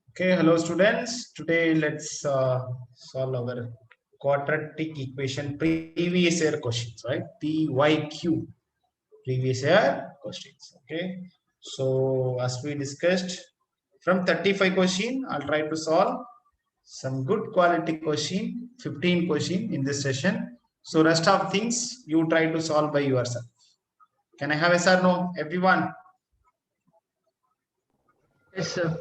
Okay, hello students. Today let's solve our quadratic equation previous year questions, right? PYQ previous year questions. Okay, so as we discussed, from 35 question, I'll try to solve some good quality question, 15 question in this session. So rest of things you try to solve by yourself. Can I have a sir? No, everyone. Yes, sir.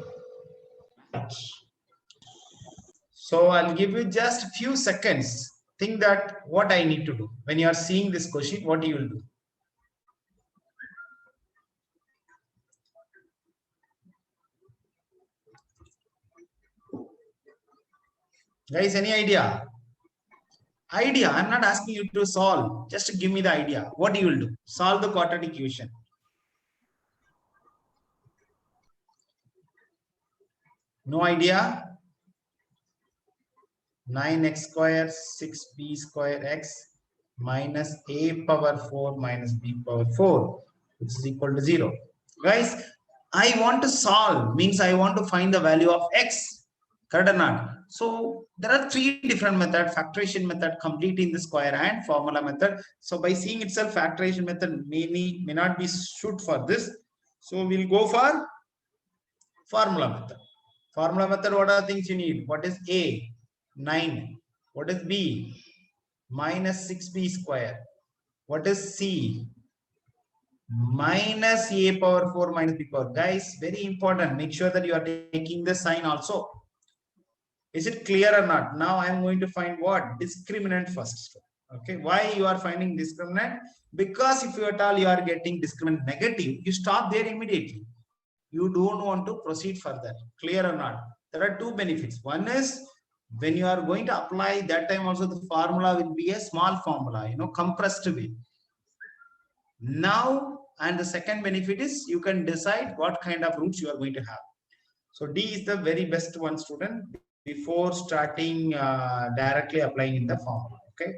So I'll give you just a few seconds. Think that what I need to do. When you are seeing this question, what you will do? Guys, any idea? Idea. I'm not asking you to solve. Just give me the idea. What you will do? Solve the quadratic equation. No idea? 9x square 6b square x minus a power 4 minus b power 4, which is equal to 0. Guys, I want to solve, means I want to find the value of x. Correct or not? So there are three different methods: factorization method, completing the square, and formula method. So by seeing itself, factorization method may not be suit for this. So we'll go for formula method. Formula method, what are the things you need? What is a? 9. What is b? Minus 6b square. What is c? Minus a power 4 minus b power. Guys, very important. Make sure that you are taking the sign also. Is it clear or not? Now I am going to find what? Discriminant first. Okay, why you are finding discriminant? Because if you at all you are getting discriminant negative, you stop there immediately. You don't want to proceed further. Clear or not? There are two benefits. One is when you are going to apply, that time also the formula will be a small formula, compressed way. Now, and the second benefit is you can decide what kind of roots you are going to have. So D is the very best one, student, before starting directly applying in the formula. Okay.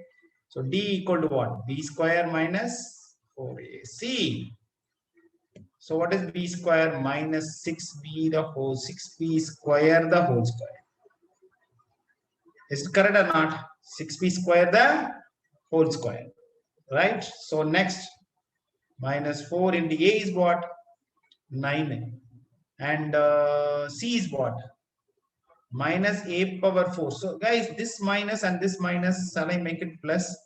So D equal to what? B square minus 4AC. So what is b square minus 6b the whole 6b square the whole square? Is it correct or not? 6b square the whole square, right? So next, minus 4 into a is what? 9, and c is what? Minus a power 4. So guys, this minus and this minus, shall I make it plus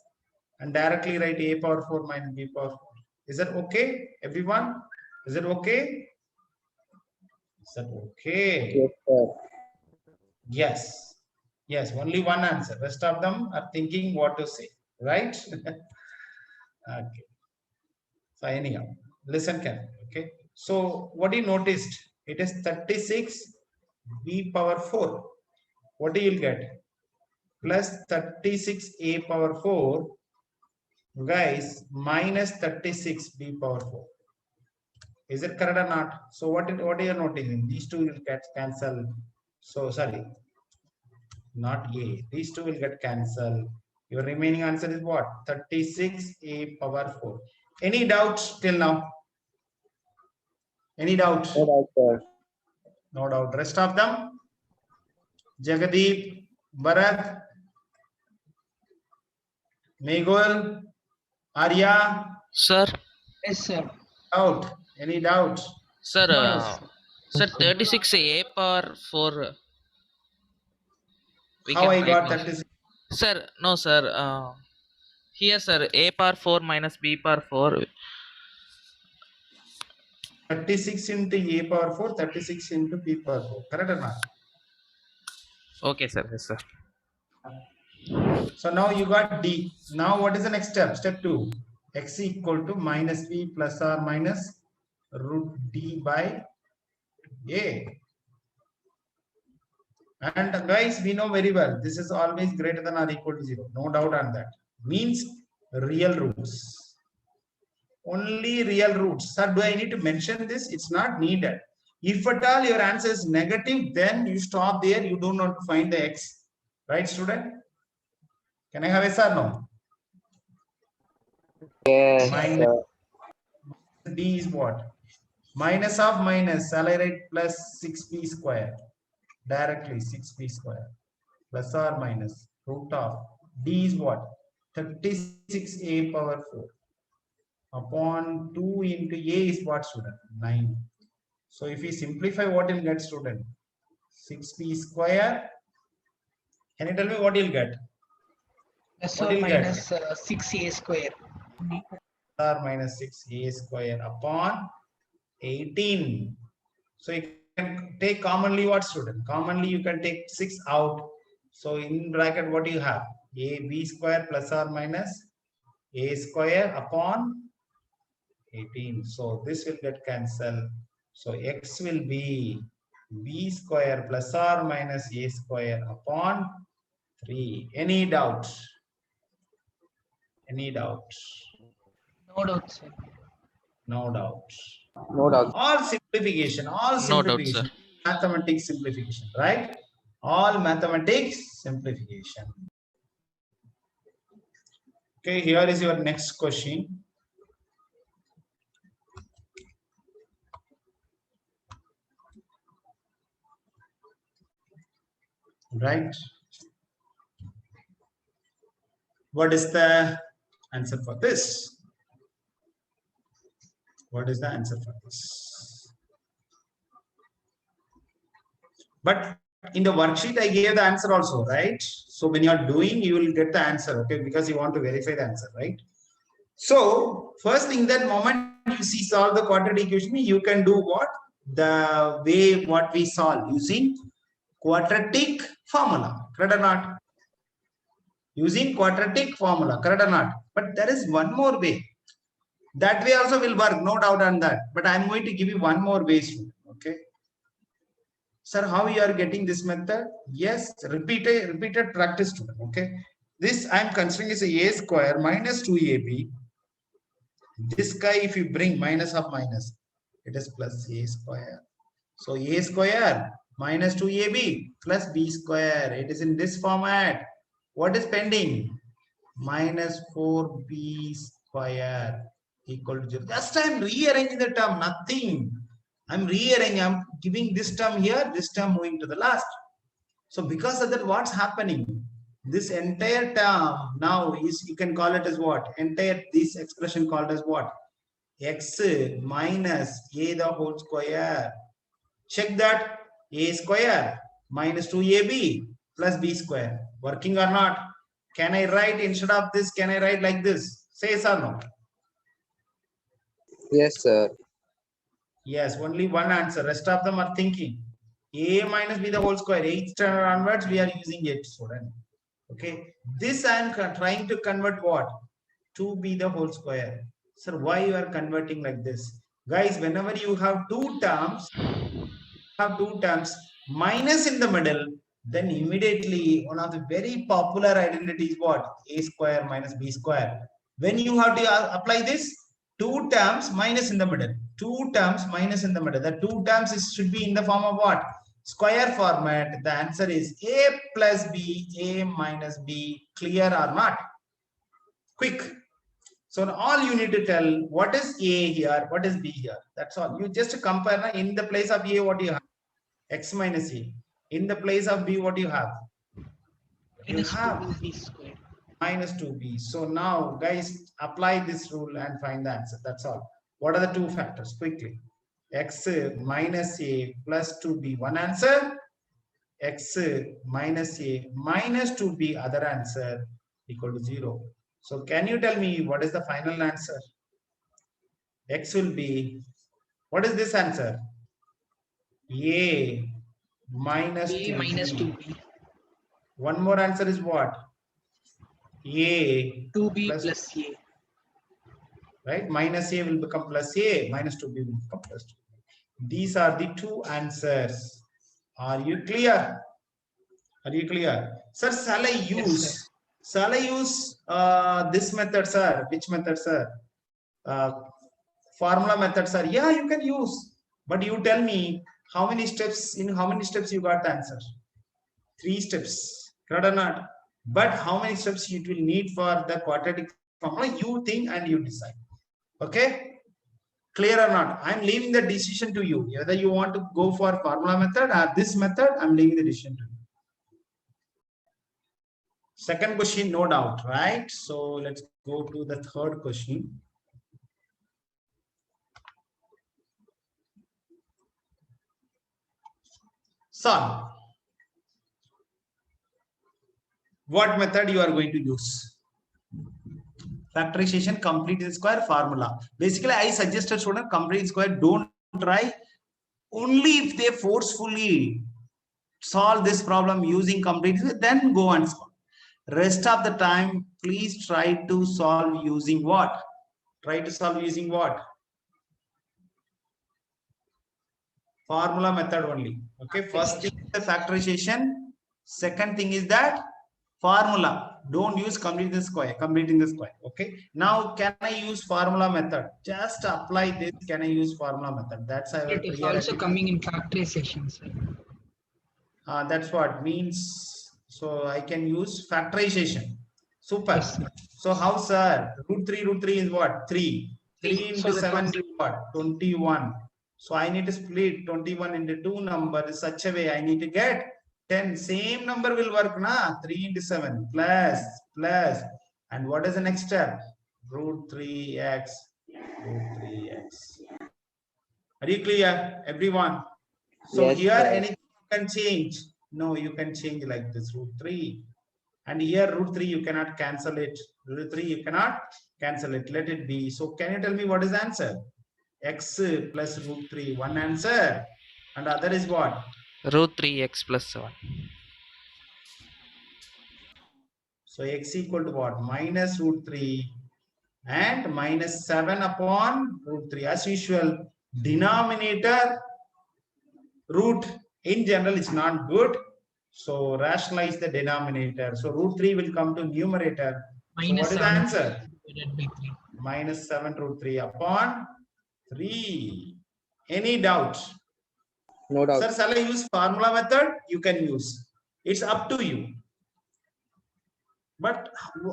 and directly write a power 4 minus b power 4? Is that okay, everyone? Is it okay? Is that okay? Yes, sir. Yes. Yes, only one answer. Rest of them are thinking what to say, right? Okay. So anyhow, listen carefully. Okay. So what you noticed? It is 36 b power 4. What do you get? Plus 36 a power 4, guys, minus 36 b power 4. Is it correct or not? So what are you noticing? These two will get cancelled. So sorry, not a. These two will get cancelled. Your remaining answer is what? 36 a power 4. Any doubts till now? Any doubt? No doubt, sir. No doubt. Rest of them? Jagadeep, Bharat, Megul, Arya? Sir, Yes, sir. Doubt? Any doubt? sir, Yes. sir, 36 A power 4. We How can I write got now. 36? Sir, no, sir. Here, sir, A power 4 minus B power 4. 36 into a power 4, 36 into b power 4. Correct or not? Okay, sir. Yes, sir. So now you got D. Now what is the next step? Step 2. X equal to minus b plus or minus root d by a. And guys, we know very well, this is always greater than or equal to 0. No doubt on that. Means real roots. Only real roots. Sir, do I need to mention this? It's not needed. If at all your answer is negative, then you stop there. You do not find the x. Right, student? Can I have yes or no? Yes, Minus sir. d is what? Minus of minus, shall I write plus 6b square? Directly 6b square. Plus or minus root of d is what? 36a power 4 upon 2 into a is what, student? 9. So if we simplify, what you'll get, student? 6b square. Can you tell me what you'll get? Plus What or you'll get? minus 6a square. Or minus 6a square upon 18. So you can take commonly what, student? Commonly you can take 6 out. So in bracket what you have? ab square plus or minus a square upon 18. So this will get cancelled. So x will be b square plus or minus a square upon 3. Any doubt? Any doubt? No doubt, sir. No doubt. No doubt. All simplification, all No doubt, sir. simplification. Mathematics simplification, right? All mathematics simplification. Okay, here is your next question. Right? What is the answer for this? What is the answer for this? But in the worksheet, I gave the answer also, right? So when you are doing, you will get the answer, okay? Because you want to verify the answer, right? So first thing, that moment you see solve the quadratic equation, you can do what? The way what we solve using quadratic formula, correct or not? Using quadratic formula, correct or not? But there is one more way. That way also will work, no doubt on that. But I'm going to give you one more way, okay? Sir, how you are getting this method? Yes, repeated practice, student, okay? This I'm considering is a square minus 2ab. This guy, if you bring minus of minus, it is plus a square. So a square minus 2ab plus b square. It is in this format. What is pending? Minus 4b square equal to 0. Just I'm rearranging the term, nothing. I'm rearranging, I'm giving this term here, this term moving to the last. So because of that, what's happening? This entire term now is, you can call it as what? Entire this expression called as what? X minus a the whole square. Check that. A square minus 2ab plus b square. Working or not? Can I write instead of this? Can I write like this? Say yes or no? Yes, sir. Yes, only one answer. Rest of them are thinking. A minus b the whole square. 8th standard onwards, we are using it, student. Okay. This I am trying to convert what? 2b the whole square. Sir, why you are converting like this? Guys, whenever you have two terms minus in the middle, then immediately one of the very popular identities what? A square minus b square. When you have to apply this, two terms minus in the middle. Two terms minus in the middle. The two terms should be in the form of what? Square format. The answer is a plus b, a minus b. Clear or not? Quick. So all you need to tell, what is a here, what is b here. That's all. You just compare in the place of a what you have. X minus a. In the place of b, what you have? You Minus have 2b square. minus 2b. So now, guys, apply this rule and find the answer. That's all. What are the two factors? Quickly. X minus a plus 2b, one answer. X minus a minus 2b, other answer, equal to 0. So can you tell me what is the final answer? X will be, what is this answer? A minus A 2b. minus 2b. One more answer is what? A 2b plus, plus a. right? Minus a will become plus a, minus 2b will become plus 2. These are the two answers. Are you clear? Are you clear? Sir, shall I use? Yes, shall I use this method, sir? Which method, sir? Formula method, sir. Yeah, you can use. But you tell me how many steps, in how many steps you got the answer? 3 steps. Correct or not? But how many steps it will need for the quadratic formula? You think and you decide. Okay? Clear or not? I'm leaving the decision to you. Whether you want to go for formula method or this method, I'm leaving the decision to you. Second question, no doubt, right? So let's go to the third question. Solve. What method you are going to use? Factorization, complete square, formula. Basically, I suggested student complete square. Don't try. Only if they forcefully solve this problem using complete square, then go and solve. Rest of the time, please try to solve using what? Try to solve using what? Formula method only. Okay. First thing is the factorization. Second thing is that formula. Don't use completing the square. Okay. Now, can I use formula method? Just apply this. Can I use formula method? That's our It is also coming in factorization, sir. That's what means. So I can use factorization. Super. Yes, sir. So how, sir? Root 3 is what? 3. 3 into So the 7 is what? 21. So I need to split 21 into 2 numbers such a way I need to get 10. Same number will work, na? 3 into 7 plus. And what is the next step? Root 3x. Are you clear, everyone? So Yes, here sir. anything you can change. No, you can change like this, root 3. And here root 3 you cannot cancel it. Root 3 you cannot cancel it. Let it be. So can you tell me what is the answer? X plus root 3, one answer. And other is what? Root 3x plus 7. So x equal to what? Minus root 3 and minus 7 upon root 3. As usual, denominator root in general is not good. So rationalize the denominator. So root 3 will come to numerator. So what is the answer? Divided by 3. Minus 7 root 3 upon 3. Any doubt? No doubt. Sir, shall I use formula method? You can use. It's up to you. But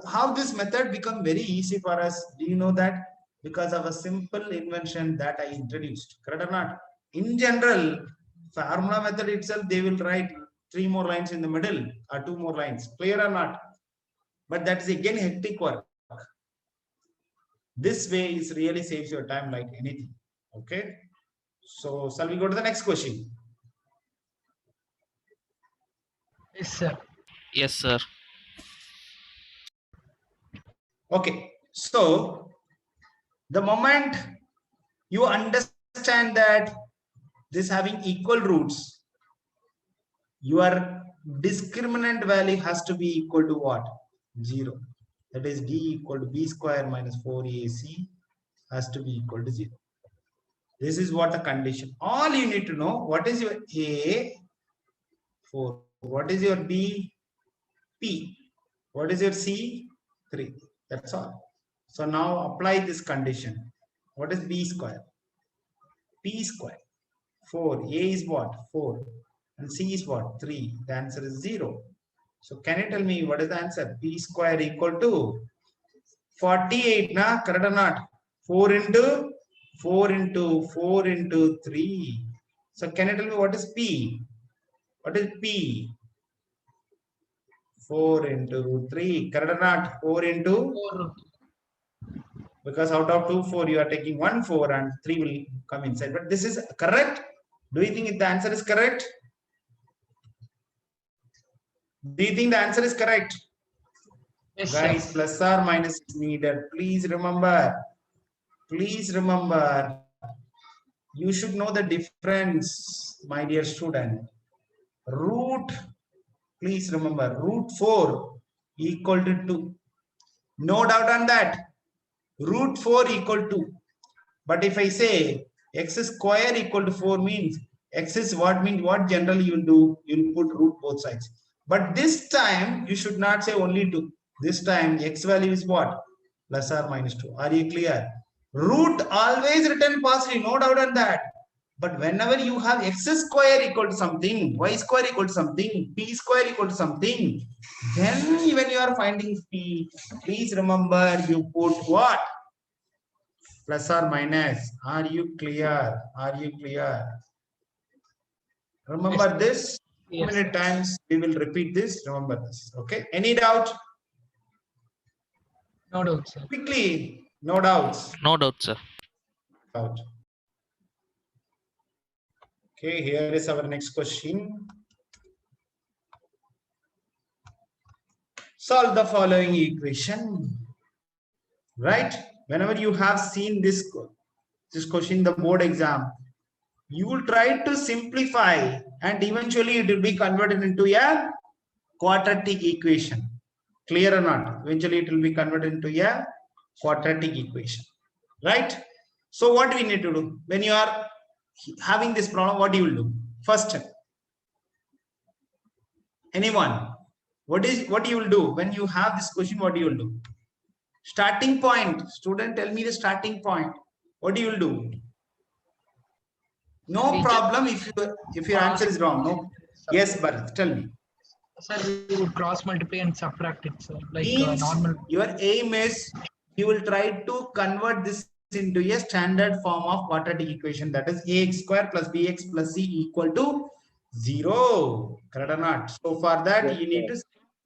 how this method become very easy for us? Do you know that? Because of a simple invention that I introduced. Correct or not? In general, formula method itself, they will write 3 more lines in the middle or 2 more lines. Clear or not? But that is again hectic work. This way is really saves your time like anything. Okay. So shall we go to the next question? Yes, sir. Yes, sir. Okay. So the moment you understand that this having equal roots, your discriminant value has to be equal to what? 0. That is d equal to b square minus 4ac has to be equal to 0. This is what the condition. All you need to know, what is your a? 4. What is your b? P. What is your c? 3. That's all. So now apply this condition. What is b square? P square. 4. A is what? 4. And c is what? 3. The answer is 0. So can you tell me what is the answer? P square equal to 48, na? Correct or not? 4 into 3. So can you tell me what is P? What is P? 4 into root 3. Correct or not? 4 into 4. Because out of 2, 4, you are taking 1, 4 and 3 will come inside. But this is correct. Do you think the answer is correct? Do you think the answer is correct? Yes, Guys, sir. plus or minus is needed. Please remember, you should know the difference, my dear student. Please remember, root 4 equal to 2. No doubt on that. Root 4 equal to 2. But if I say x square equal to 4 means x is what means what generally you will do, you will put root both sides. But this time you should not say only 2. This time x value is what? Plus or minus 2. Are you clear? Root always written positive, no doubt on that. But whenever you have x square equal to something, y square equal to something, p square equal to something, then when you are finding p, please remember you put what? plus or minus. Are you clear? Are you clear? Remember this. How Yes, many sir. times we will repeat this? Remember this. Okay. Any doubt? No doubt, sir. Quickly. No doubts. No doubt, sir. Doubt. Okay. Here is our next question. Solve the following equation. Right? Whenever you have seen this question in the board exam, you will try to simplify and eventually it will be converted into a quadratic equation. Clear or not? Eventually it will be converted into a quadratic equation. Right? So what do we need to do? When you are having this problem, what you will do? First step. Anyone? What you will do when you have this question? What you will do? Starting point. Student, tell me the starting point. What you will do? No problem if your answer is wrong. No. Yes, Bharat, tell me. Sir, we would cross multiply and subtract it, sir. Like Means normal. your aim is you will try to convert this into a standard form of quadratic equation, that is ax square plus bx plus c equal to 0. Correct or not? So for that, Yes, you need to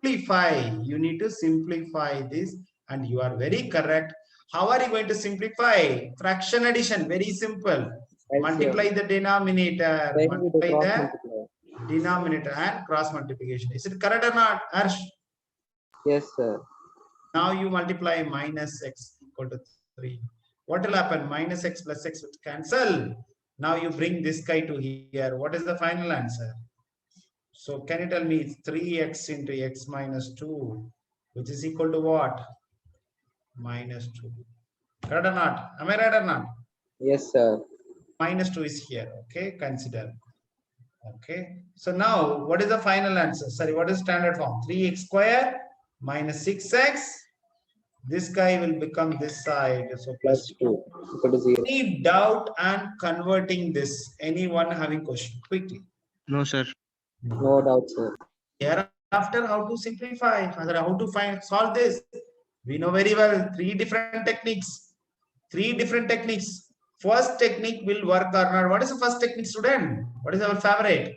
simplify. You need to simplify this, and you are very correct. How are you going to simplify? Fraction addition, very simple. Multiply the denominator, Same with the multiply cross the multiplier. denominator and cross multiplication. Is it correct or not, Harsh? Yes, sir. Now you multiply minus x equal to 3. What will happen? Minus x plus x will cancel. Now you bring this guy to here. What is the final answer? So can you tell me it's 3x into x minus 2, which is equal to what? Minus 2. Correct or not? Am I right or not? Yes, sir. Minus 2 is here. Okay, consider. Okay. So now what is the final answer? Sorry, what is standard form? 3x square minus 6x. This guy will become this side. So plus 2. Equal to 0. Any doubt on converting this? Anyone having question? Quickly. No, sir. No doubt, sir. Hereafter, how to simplify? How to solve this? We know very well 3 different techniques. 3 different techniques. First technique will work or not. What is the first technique, student? What is our favorite?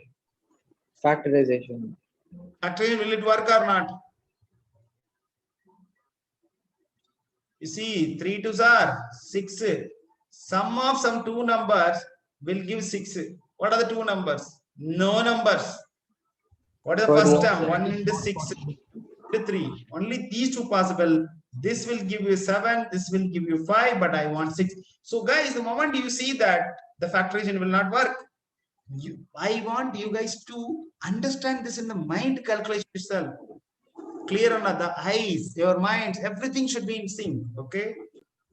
Factorization. Actually, will it work or not? You see, 3 2s are 6. Sum of some 2 numbers will give 6. What are the 2 numbers? No numbers. What is the first term? 1 into 6 into 3. Only these 2 possible. This will give you 7. This will give you 5. But I want 6. So guys, the moment you see that the factorization will not work, I want you guys to understand this in the mind calculation itself. Clear or not? The eyes, your minds, everything should be in sync. Okay.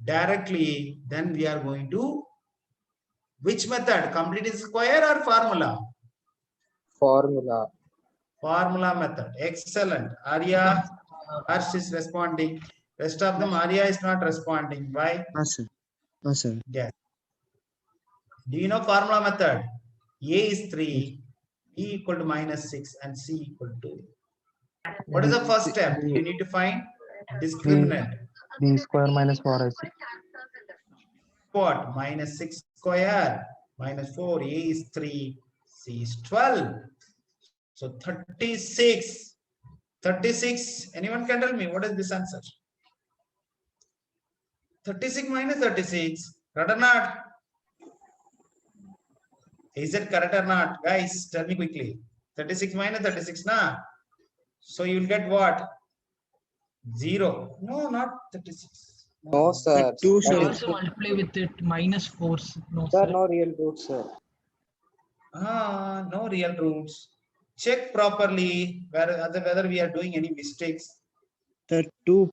Directly, then we are going to which method? Complete square or formula? Formula. Formula method. Excellent. Arya, Harsh is responding. Rest of them, Arya is not responding. Why? No, sir. No, sir. Yes. Do you know formula method? A is 3, B equal to minus 6, and C equal to 2. What is the first step? You need to find discriminant. B square minus 4AC. What? Minus 6 square minus 4. A is 3, C is 12. So 36. 36. Anyone can tell me what is this answer? 36 minus 36. Correct or not? Is it correct or not? Guys, tell me quickly. 36 minus 36, na? So you will get what? 0. No, not 36. No, sir. 2, That sir. is- Also multiply with it minus 4. No, Sir, sir. no real root, sir. No real roots. Check properly whether we are doing any mistakes. The 2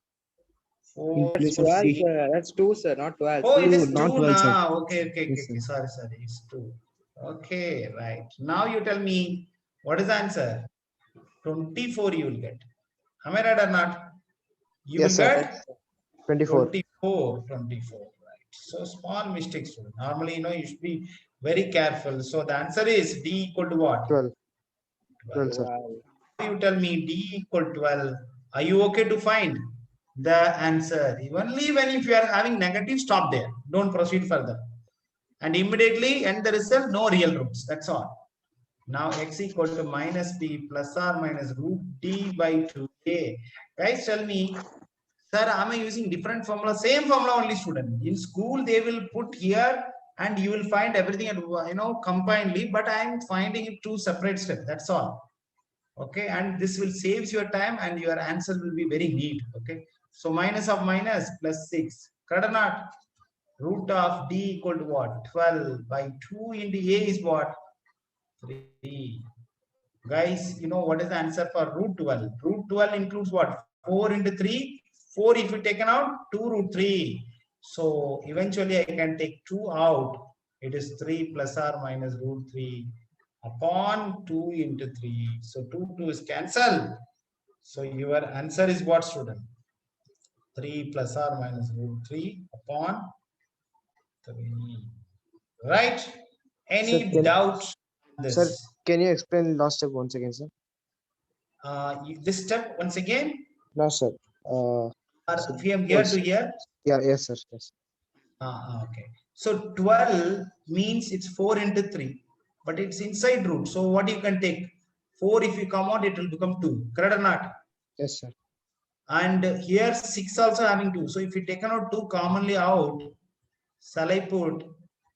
4, in place of 12, 3. sir. That's 2, sir, not 12. Oh, it is 2, not 2 12, sir. now. Okay. Yes, sir. Sorry. It's 2. Okay, right. Now you tell me what is the answer? 24 you will get. Am I right or not? You Yes, will sir. get 24. 24, right. So small mistakes. Normally, you should be very careful. So the answer is D equal to what? 12. 12, sir. Wow. You tell me D equal to 12. Are you okay to find? the answer. Only when if you are having negative, stop there. Don't proceed further. And immediately end the result, no real roots. That's all. Now x equal to minus b plus or minus root d by 2a. Guys, tell me, sir, am I using different formula? Same formula only, student. In school, they will put here and you will find everything at, combinedly, but I am finding it two separate steps. That's all. Okay, and this will saves your time and your answer will be very neat. Okay, so minus of minus plus 6. Correct or not? Root of d equal to what? 12 by 2 into a is what? 3. Guys, you know what is the answer for root 12? Root 12 includes what? 4 into 3. 4 if you taken out, 2 root 3. So eventually I can take 2 out. It is 3 plus or minus root 3 upon 2 into 3. So 2 is cancelled. So your answer is what, student? 3 plus or minus root 3 upon 3. Right? Any Sir, doubt on Sir, this? can you explain last step once again, sir? This step once again, No, sir. or from here to here. Yeah, yes, sir. Yes. Okay. So 12 means it's 4 into 3, but it's inside root. So what you can take? 4 if you come out, it will become 2. Correct or not? Yes, sir. And here 6 also having 2. So if you taken out 2 commonly out, shall I put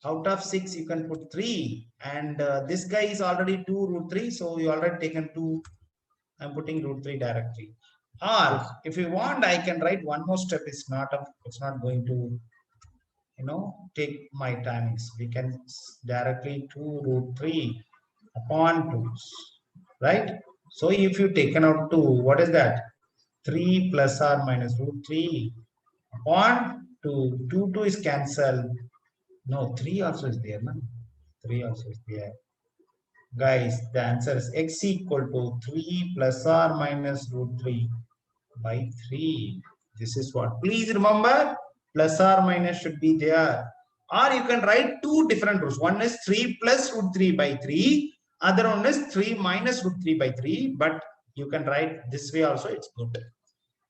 out of 6 you can put 3, and this guy is already 2 root 3, so you already taken 2. I'm putting root 3 directly. Or Yes. if you want, I can write one more step. It's not going to take my timings. We can directly 2 root 3 upon 2, right? So if you taken out 2, what is that? 3 plus or minus root 3 upon 2. 2 is cancelled. No, 3 also is there, man. 3 also is there. Guys, the answer is x equal to 3 plus or minus root 3 by 3. This is what. Please remember, plus or minus should be there. Or you can write two different roots. One is 3 plus root 3 by 3. Other one is 3 minus root 3 by 3. But you can write this way also. It's good.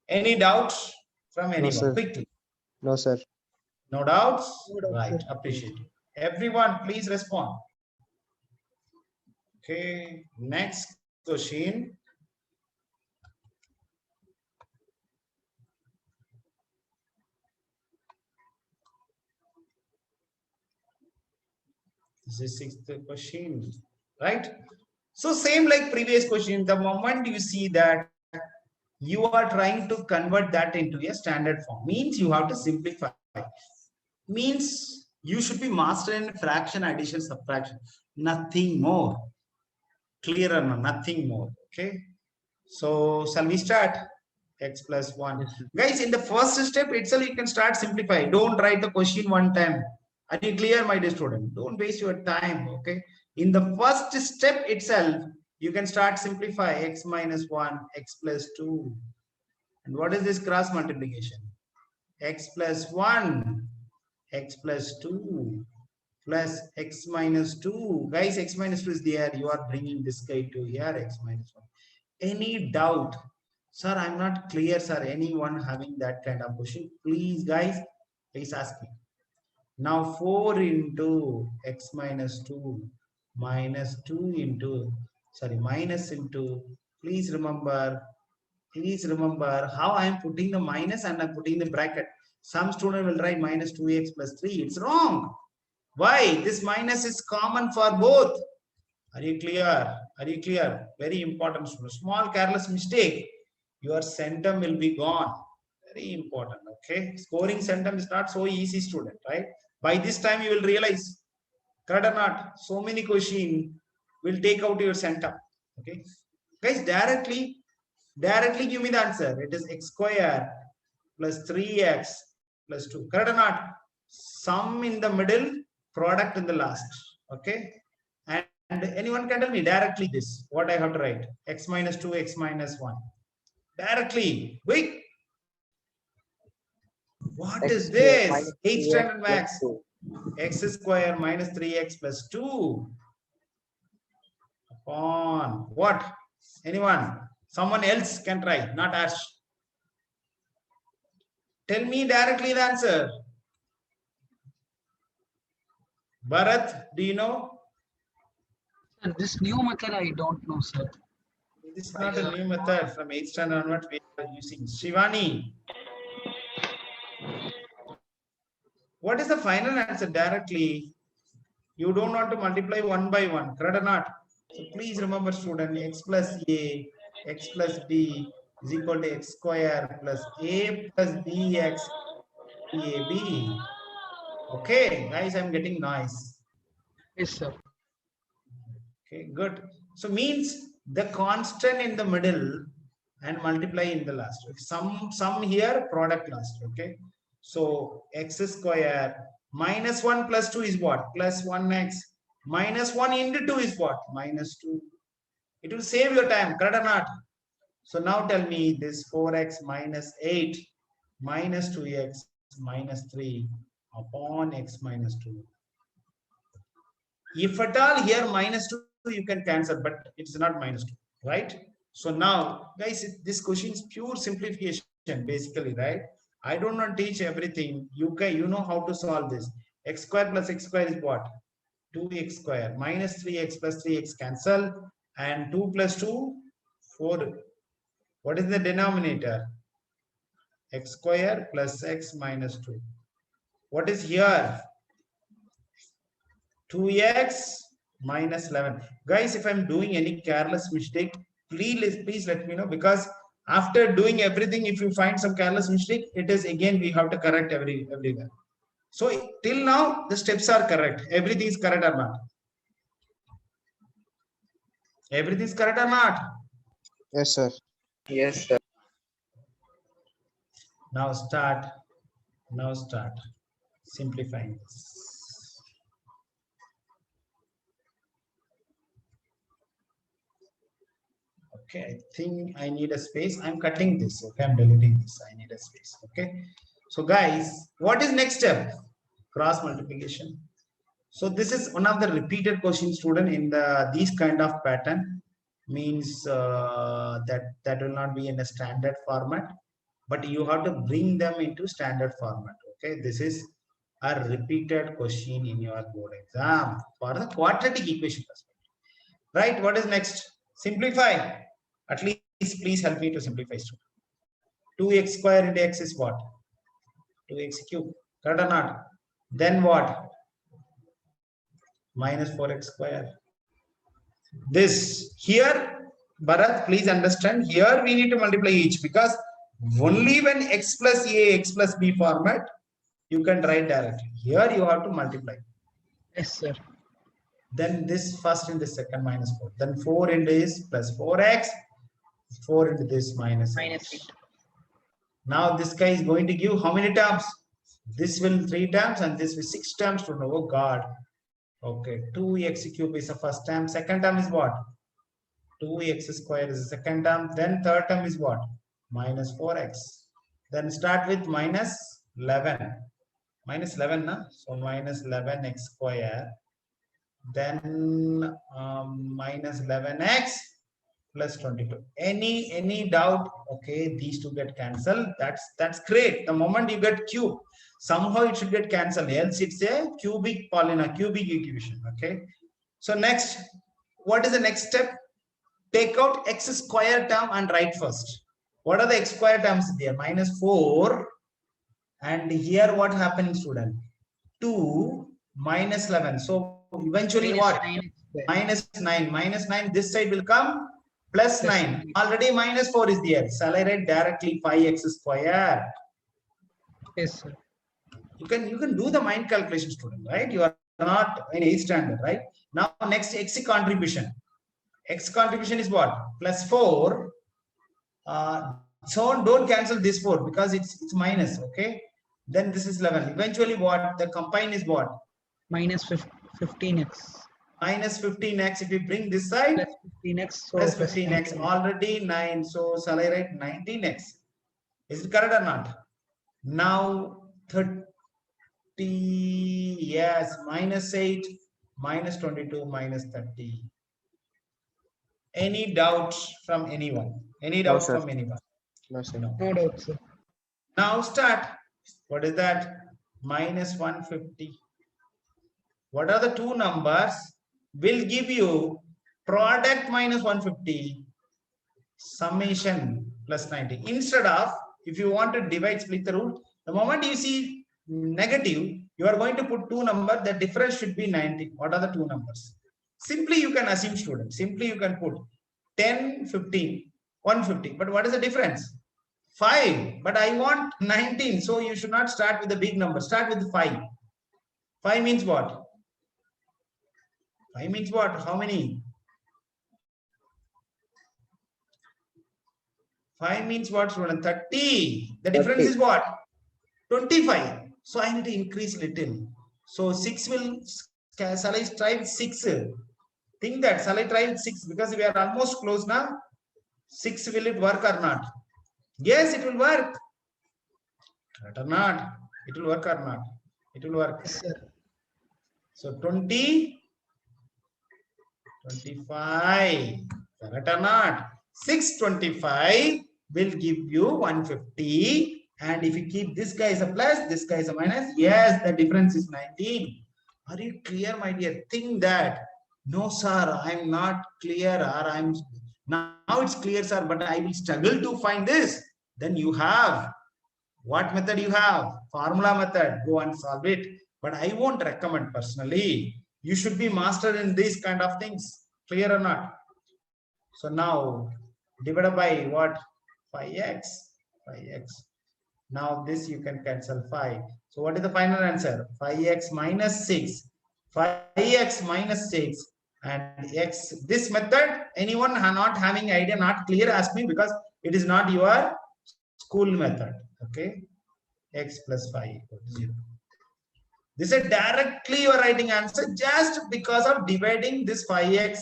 Any doubts from anyone? sir. Quickly. No, sir. No doubts? No doubts, Right. sir. Appreciate it. Everyone, please respond. Okay. Next question. This is sixth question, right? So same like previous question, the moment you see that you are trying to convert that into a standard form, means you have to simplify. Means you should be master in fraction, addition, subtraction, nothing more. Clear or no? Nothing more. Okay. So shall we start? X plus 1. Yes, sir. Guys, in the first step itself, you can start simplify. Don't write the question one time. Are you clear, my dear student? Don't waste your time. Okay. In the first step itself, you can start simplify x minus 1, x plus 2. And what is this cross multiplication? X plus 1, x plus 2 plus x minus 2. Guys, x minus 2 is there. You are bringing this guy to here, x minus 1. Any doubt? Sir, I'm not clear, sir. Anyone having that kind of question? Please, guys, please ask me. Now 4 into x minus 2 minus 2 into, minus into, please remember how I am putting the minus and I'm putting the bracket. Some student will write minus 2x plus 3. It's wrong. Why? This minus is common for both. Are you clear? Are you clear? Very important. Small careless mistake, your centum will be gone. Very important. Okay. Scoring centum is not so easy, student, right? By this time you will realize, correct or not? So many questions will take out your centum. Okay. Guys, directly give me the answer. It is x square plus 3x plus 2. Correct or not? Sum in the middle, product in the last. Okay. And anyone can tell me directly this, what I have to write? X minus 2, x minus 1. Directly. Quick. What X is square this? minus 8th 3x standard plus max. 2. X square minus 3x plus 2 upon what? Anyone? Someone else can try, not Ash. Tell me directly the answer. Bharat, do you know? Sir, this new method I don't know, sir. This is not a new method. From 8th standard onward, we are using. Shivani, what is the final answer directly? You don't want to multiply one by one, correct or not? So please remember, student, x plus a, x plus b is equal to x square plus a plus bx ab. Okay, guys, I'm getting noise. Yes, sir. Okay, good. So means the constant in the middle and multiply in the last. Some here, product last. Okay. So x square minus 1 plus 2 is what? Plus 1x. Minus 1 into 2 is what? Minus 2. It will save your time, correct or not? So now tell me this 4x minus 8 minus 2x minus 3 upon x minus 2. If at all here minus 2 you can cancel, but it's not minus 2, right? So now, guys, this question is pure simplification, basically, right? I don't want to teach everything. You know how to solve this. X square plus x square is what? 2x square minus 3x plus 3x cancel, and 2 plus 2, 4. What is the denominator? X square plus x minus 2. What is here? 2x minus 11. Guys, if I'm doing any careless mistake, please let me know, because after doing everything, if you find some careless mistake, it is again we have to correct everywhere. So till now the steps are correct. Everything is correct or not? Everything is correct or not? Yes, sir. Yes, sir. Now start simplifying this. Okay, I think I need a space. I'm cutting this. Okay, I'm deleting this. I need a space. Okay. So guys, what is next step? Cross multiplication. So this is one of the repeated questions, student, in these kind of pattern. Means that will not be in a standard format, but you have to bring them into standard format. Okay, this is a repeated question in your board exam for the quadratic equation perspective. Right? What is next? Simplify. At least please help me to simplify, student. 2x square into x is what? 2x cube. Correct or not? Then what? Minus 4x square. This here, Bharat, please understand, here we need to multiply each, because only when x plus a, x plus b format, you can write directly. Here you have to multiply. Yes, sir. Then this first into second minus 4. Then 4 into this plus 4x. 4 into this minus Minus 8. 8. Now this guy is going to give how many terms? This will 3 terms and this will 6 terms to know. Oh God. Okay, 2x cube is the first term. Second term is what? 2x square is the second term. Then third term is what? Minus 4x. Then start with minus 11. Minus 11, na? So minus 11x square. Then minus 11x plus 22. Any doubt? Okay, these two get cancelled. That's great. The moment you get cube, somehow it should get cancelled. Else it's a cubic polynomial, cubic equation. Okay. So next, what is the next step? Take out x square term and write first. What are the x square terms there? Minus 4. And here what happened, student? 2 minus 11. So eventually what? Minus 9. Minus 9. This side will come plus 9. Already minus 4 is there. Shall I write directly 5x square? Yes, sir. You can do the mind calculation, student, right? You are not in 8th standard, right? Now next x contribution. X contribution is what? Plus 4. So don't cancel this 4 because it's minus. Okay. Then this is 11. Eventually what? The combine is what? Minus 15x. Minus 15x. If you bring this side, Plus 15x. So plus 15x. 19. Already 9. So shall I write 19x? Is it correct or not? Now 30. Yes. Minus 8. Minus 22. Minus 30. Any doubts from anyone? Any doubts sir. from anyone? No, sir. No. No doubt, sir. Now start. What is that? Minus 150. What are the two numbers? Will give you product minus 150, summation plus 90. Instead of, if you want to divide, split the root, the moment you see negative, you are going to put two numbers, the difference should be 90. What are the two numbers? Simply you can assume, student, simply you can put 10, 15, 150. But what is the difference? 5. But I want 19. So you should not start with the big number. Start with 5. 5 means what? 5 means what? How many? 5 means what, student? 30. The difference 30. is what? 25. So I need to increase little. So 6 will, shall I try with 6? Think that, shall I try with 6? Because we are almost close now. 6, will it work or not? Yes, it will work. Right or not? It will work or not? It will work. Yes, sir. So 20, 25. Correct or not? 625 will give you 150. And if you keep this guy as a plus, this guy as a minus, yes, the difference is 19. Are you clear, my dear? Think that. No, sir, I'm not clear, or I'm now it's clear, sir, but I will struggle to find this. Then you have what method you have? Formula method. Go and solve it. But I won't recommend personally. You should be mastered in these kind of things. Clear or not? So now divided by what? 5x. 5x. Now this you can cancel 5. So what is the final answer? 5x minus 6. 5x minus 6 and x. This method, anyone not having idea, not clear, ask me, because it is not your school method. Okay. X plus 5 equals 0. This is directly you are writing answer just because of dividing this 5x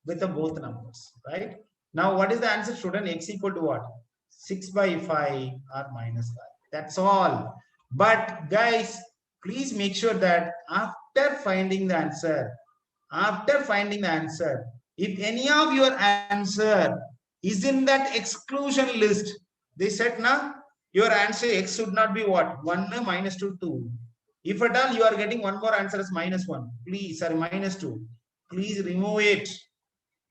with the both numbers. Right. Now what is the answer, student? X equal to what? 6 by 5 or minus 5. That's all. But guys, please make sure that after finding the answer, if any of your answer is in that exclusion list, they said now your answer x should not be what? 1 minus 2, 2. If at all you are getting one more answer as minus 1, please, sorry, minus 2, please remove it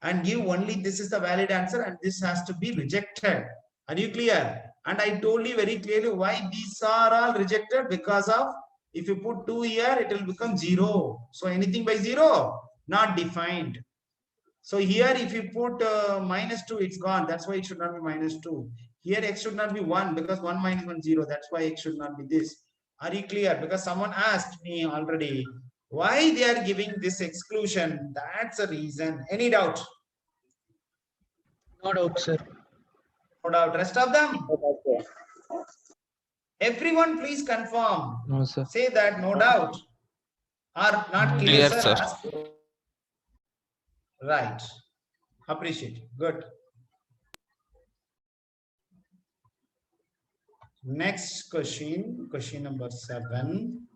and give only this is the valid answer and this has to be rejected. Are you clear? And I told you very clearly why these are all rejected, because of if you put 2 here, it will become 0. So anything by 0, not defined. So here if you put minus 2, it's gone. That's why it should not be minus 2. Here x should not be 1 because 1 minus 1, 0. That's why x should not be this. Are you clear? Because someone asked me already why they are giving this exclusion. That's a reason. Any doubt? No doubt, sir. No doubt. Rest of them? Okay. Everyone please confirm. No, sir. Say that no doubt. Or not clear, Clear, sir. Ask. Right. Appreciate. Good. Next question, question number 7.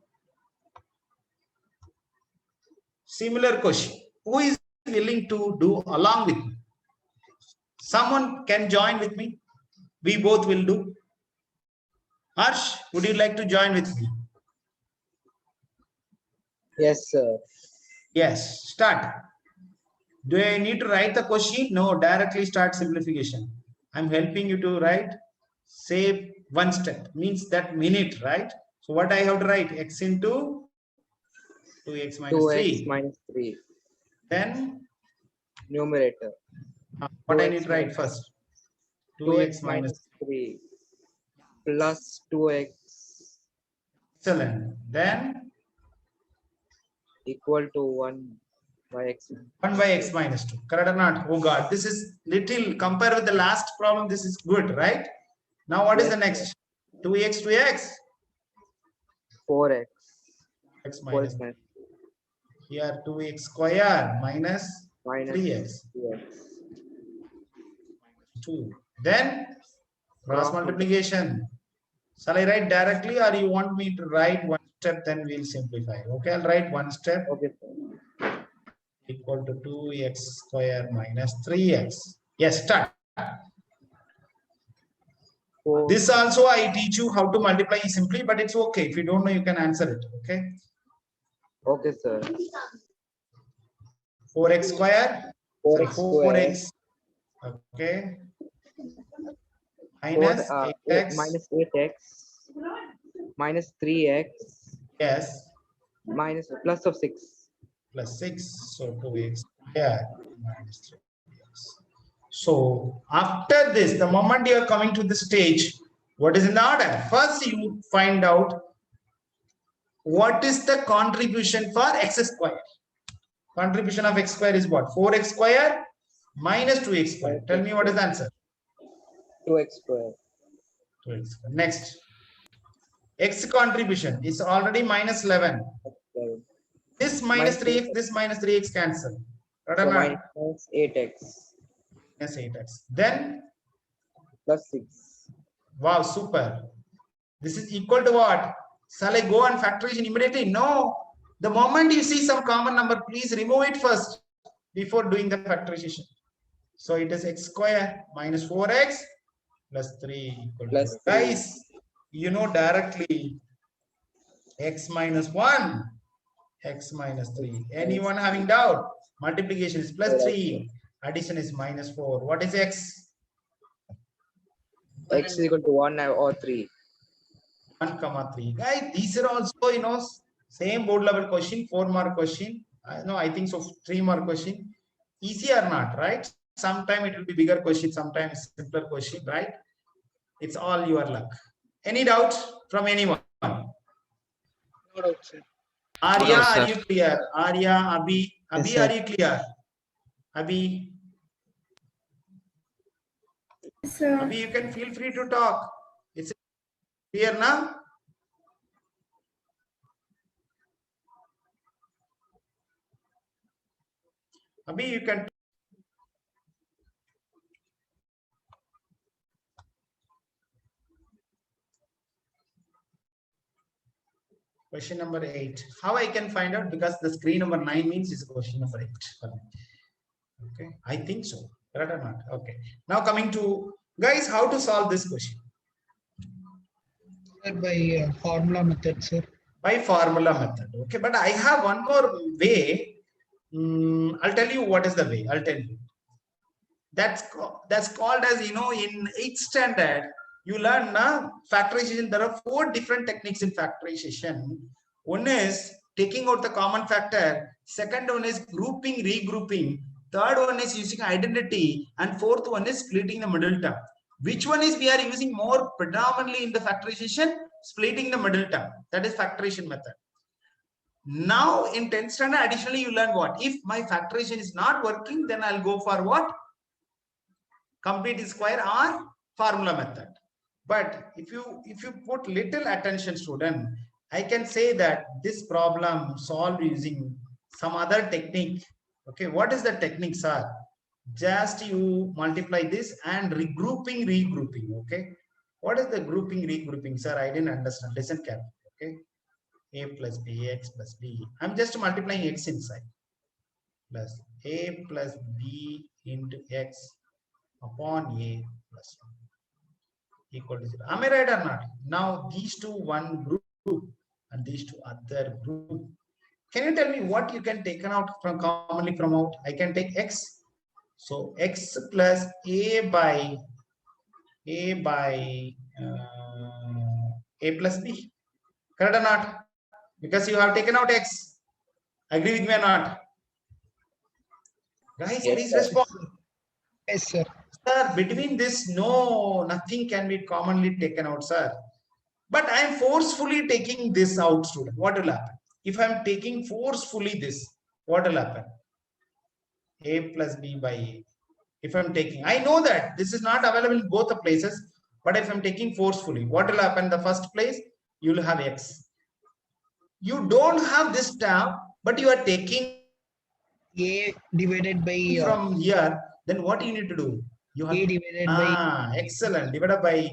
Similar question. Who is willing to do along with me? Someone can join with me. We both will do. Harsh, would you like to join with me? Yes, sir. Yes, start. Do I need to write the question? No, directly start simplification. I'm helping you to write. Save one step, means that minute, right? So what I have to write? X into 2x minus 2x 3. minus 3. Then Numerator. what I 2x need to write minus- first? 2x 2x minus 3 plus 2x excellent. Then equal to 1 by x. 1 by x minus 2. Correct or not? Oh God, this is little, compare with the last problem, this is good, right? Now what is Yes, the next? 2x to x? 4x. X 4x minus, minus here 2x square minus minus 3x 3x. 2. Then cross Cross multiplication. Shall I write directly or you want me to write one step, then we'll simplify? Okay, I'll write one step. Okay, sir. Equal to 2x square minus 3x. Yes, start. 4. This also I teach you how to multiply simply, but it's okay. If you don't know, you can answer it. Okay. Okay, sir. 4x square. 4x square 4x. Okay. 4 Minus 8x. minus 8x minus 3x Yes. minus plus of 6. Plus 6. So 2x square minus 3x. So after this, the moment you are coming to the stage, what is in the order? First, you find out what is the contribution for x square. Contribution of x square is what? 4x square minus 2x square. Tell me what is the answer? 2x square. 2x square. Next, x contribution is already minus 11. Seven. This minus Minus 3x, this minus 3x cancel. Right or So not? minus 8x Minus 8x. Then, plus 6. wow, super. This is equal to what? Shall I go on factorization immediately? No. The moment you see some common number, please remove it first before doing the factorization. So it is x square minus 4x plus 3 equal Plus to 3. guys, you know directly x minus 1, x minus 3. Anyone having doubt? Multiplication is plus 3, addition is minus 4. What is x? X is equal to 1 or 3. 1 comma 3. Guys, these are also, you know, same board level question, 4 mark question. No, I think so, 3 mark question. Easy or not, right? Sometime it will be bigger question, sometimes simpler question, right? It's all your luck. Any doubt from anyone? No doubt, sir. Arya, No, sir. are you clear? Arya, Abhi, Yes, Abhi, sir. are you clear? Abhi, Sir, Abhi, you can feel free to talk. It's clear now? Abhi, you can. Question number 8. How I can find out? Because the screen number 9 means it's question number 8. Okay, I think so. Right or not? Okay. Now coming to guys, how to solve this question? Sir, by formula method, sir. By formula method. Okay, but I have one more way. I'll tell you what is the way. I'll tell you. That's called as, you know, in 8th standard, you learn factorization. There are 4 different techniques in factorization. One is taking out the common factor. Second one is grouping, regrouping. Third one is using identity. And fourth one is splitting the middle term. Which one is we are using more predominantly in the factorization? Splitting the middle term. That is factorization method. Now in 10th standard, additionally you learn what? If my factorization is not working, then I'll go for what? Complete square or formula method. But if you put little attention, student, I can say that this problem solved using some other technique. Okay, what is the technique, sir? Just you multiply this and regrouping. Okay, what is the grouping, regrouping, sir? I didn't understand. Listen carefully. Okay, a plus b, x plus b. I'm just multiplying x inside plus a plus b into x upon a plus 1 equal to 0. Am I right or not? Now these two, one group and these two other group. Can you tell me what you can take out from commonly from out? I can take x. So x plus a by a plus b. Correct or not? Because you have taken out x. Agree with me or not? Guys, Yes, please sir. respond. Yes, sir. Sir, between this, no, nothing can be commonly taken out, sir. But I am forcefully taking this out, student. What will happen? If I am taking forcefully this, what will happen? A plus b by a. If I'm taking, I know that this is not available in both the places, but if I'm taking forcefully, what will happen? The first place, you will have x. You don't have this term, but you are taking A divided by from here, then what you need to do? You have A divided by excellent, divided by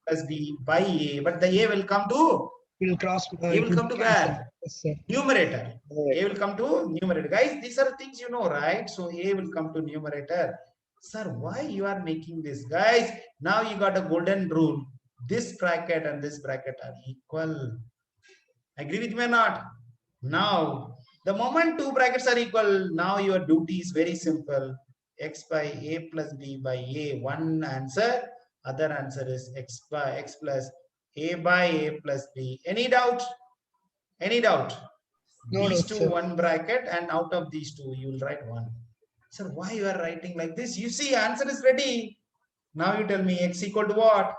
plus b by a, but the a will come to will cross. A will come to where? Yes, sir. Numerator. A will come to numerator. Guys, these are things you know, right? So A will come to numerator. Sir, why you are making this? Guys, now you got a golden rule. This bracket and this bracket are equal. Agree with me or not? Now, the moment two brackets are equal, now your duty is very simple. X by A plus B by A. One answer. Other answer is X by X plus A by A plus B. Any doubt? Any doubt? No These doubt, two, sir. one bracket, and out of these two, you will write one. Sir, why you are writing like this? You see, answer is ready. Now you tell me X equal to what?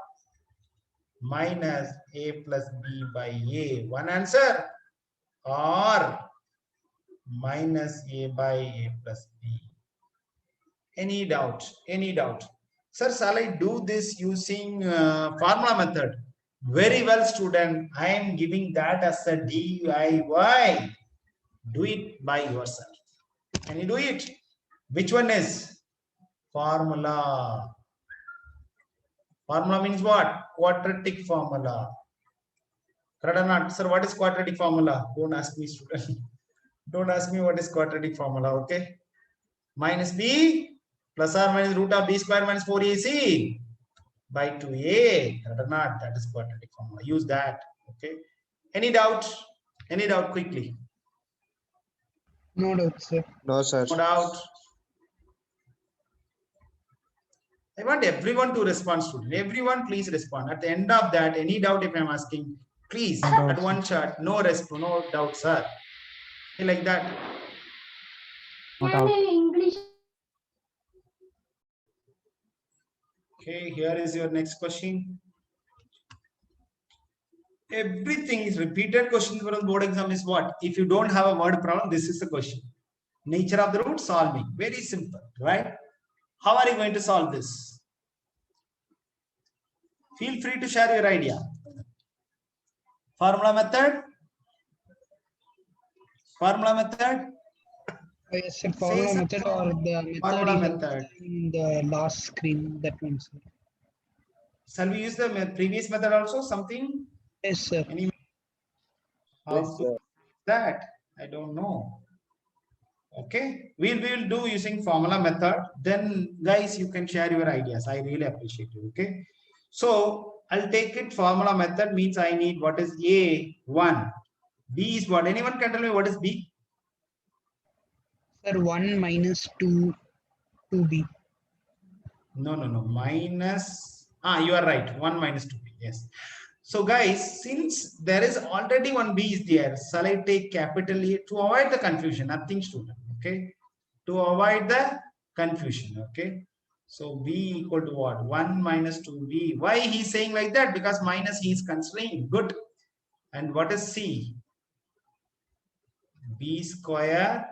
Minus A plus B by A. One answer. Or minus A by A plus B. Any doubt? Any doubt? Sir, shall I do this using formula method? Very well, student. I am giving that as a DIY. Do it by yourself. Can you do it? Which one is? Formula. Formula means what? Quadratic formula. Correct or not? Sir, what is quadratic formula? Don't ask me, student. Don't ask me what is quadratic formula, okay? Minus b plus or minus root of b square minus 4ac by 2a. Correct or not? That is quadratic formula. Use that, okay? Any doubt? Any doubt quickly? No doubt, sir. No, sir. No doubt. I want everyone to respond, student. Everyone, please respond. At the end of that, any doubt if I'm asking, please, No doubt, at one shot, no response, no doubt, sir. Like that. No doubt. Okay, here is your next question. Everything is repeated question for the board exam is what? If you don't have a word problem, this is the question. Nature of the root, solving. Very simple, right? How are you going to solve this? Feel free to share your idea. Formula method? Formula method? Yes, sir. Formula Say method or the method Formula is method. in the last screen. That one, sir. Shall we use the previous method also? Something? Yes, sir. Any? How Yes, to sir. use that? I don't know. Okay, we will do using formula method. Then guys, you can share your ideas. I really appreciate you. Okay, so I'll take it. Formula method means I need what is A1. B is what? Anyone can tell me what is B? Sir, 1 minus 2, 2b. No. Minus. You are right. 1 minus 2B. Yes. So guys, since there is already one B is there, shall I take capital A to avoid the confusion? Nothing, student. Okay. To avoid the confusion. Okay. So B equal to what? 1 minus 2B. Why he is saying like that? Because minus he is considering. Good. And what is C? B square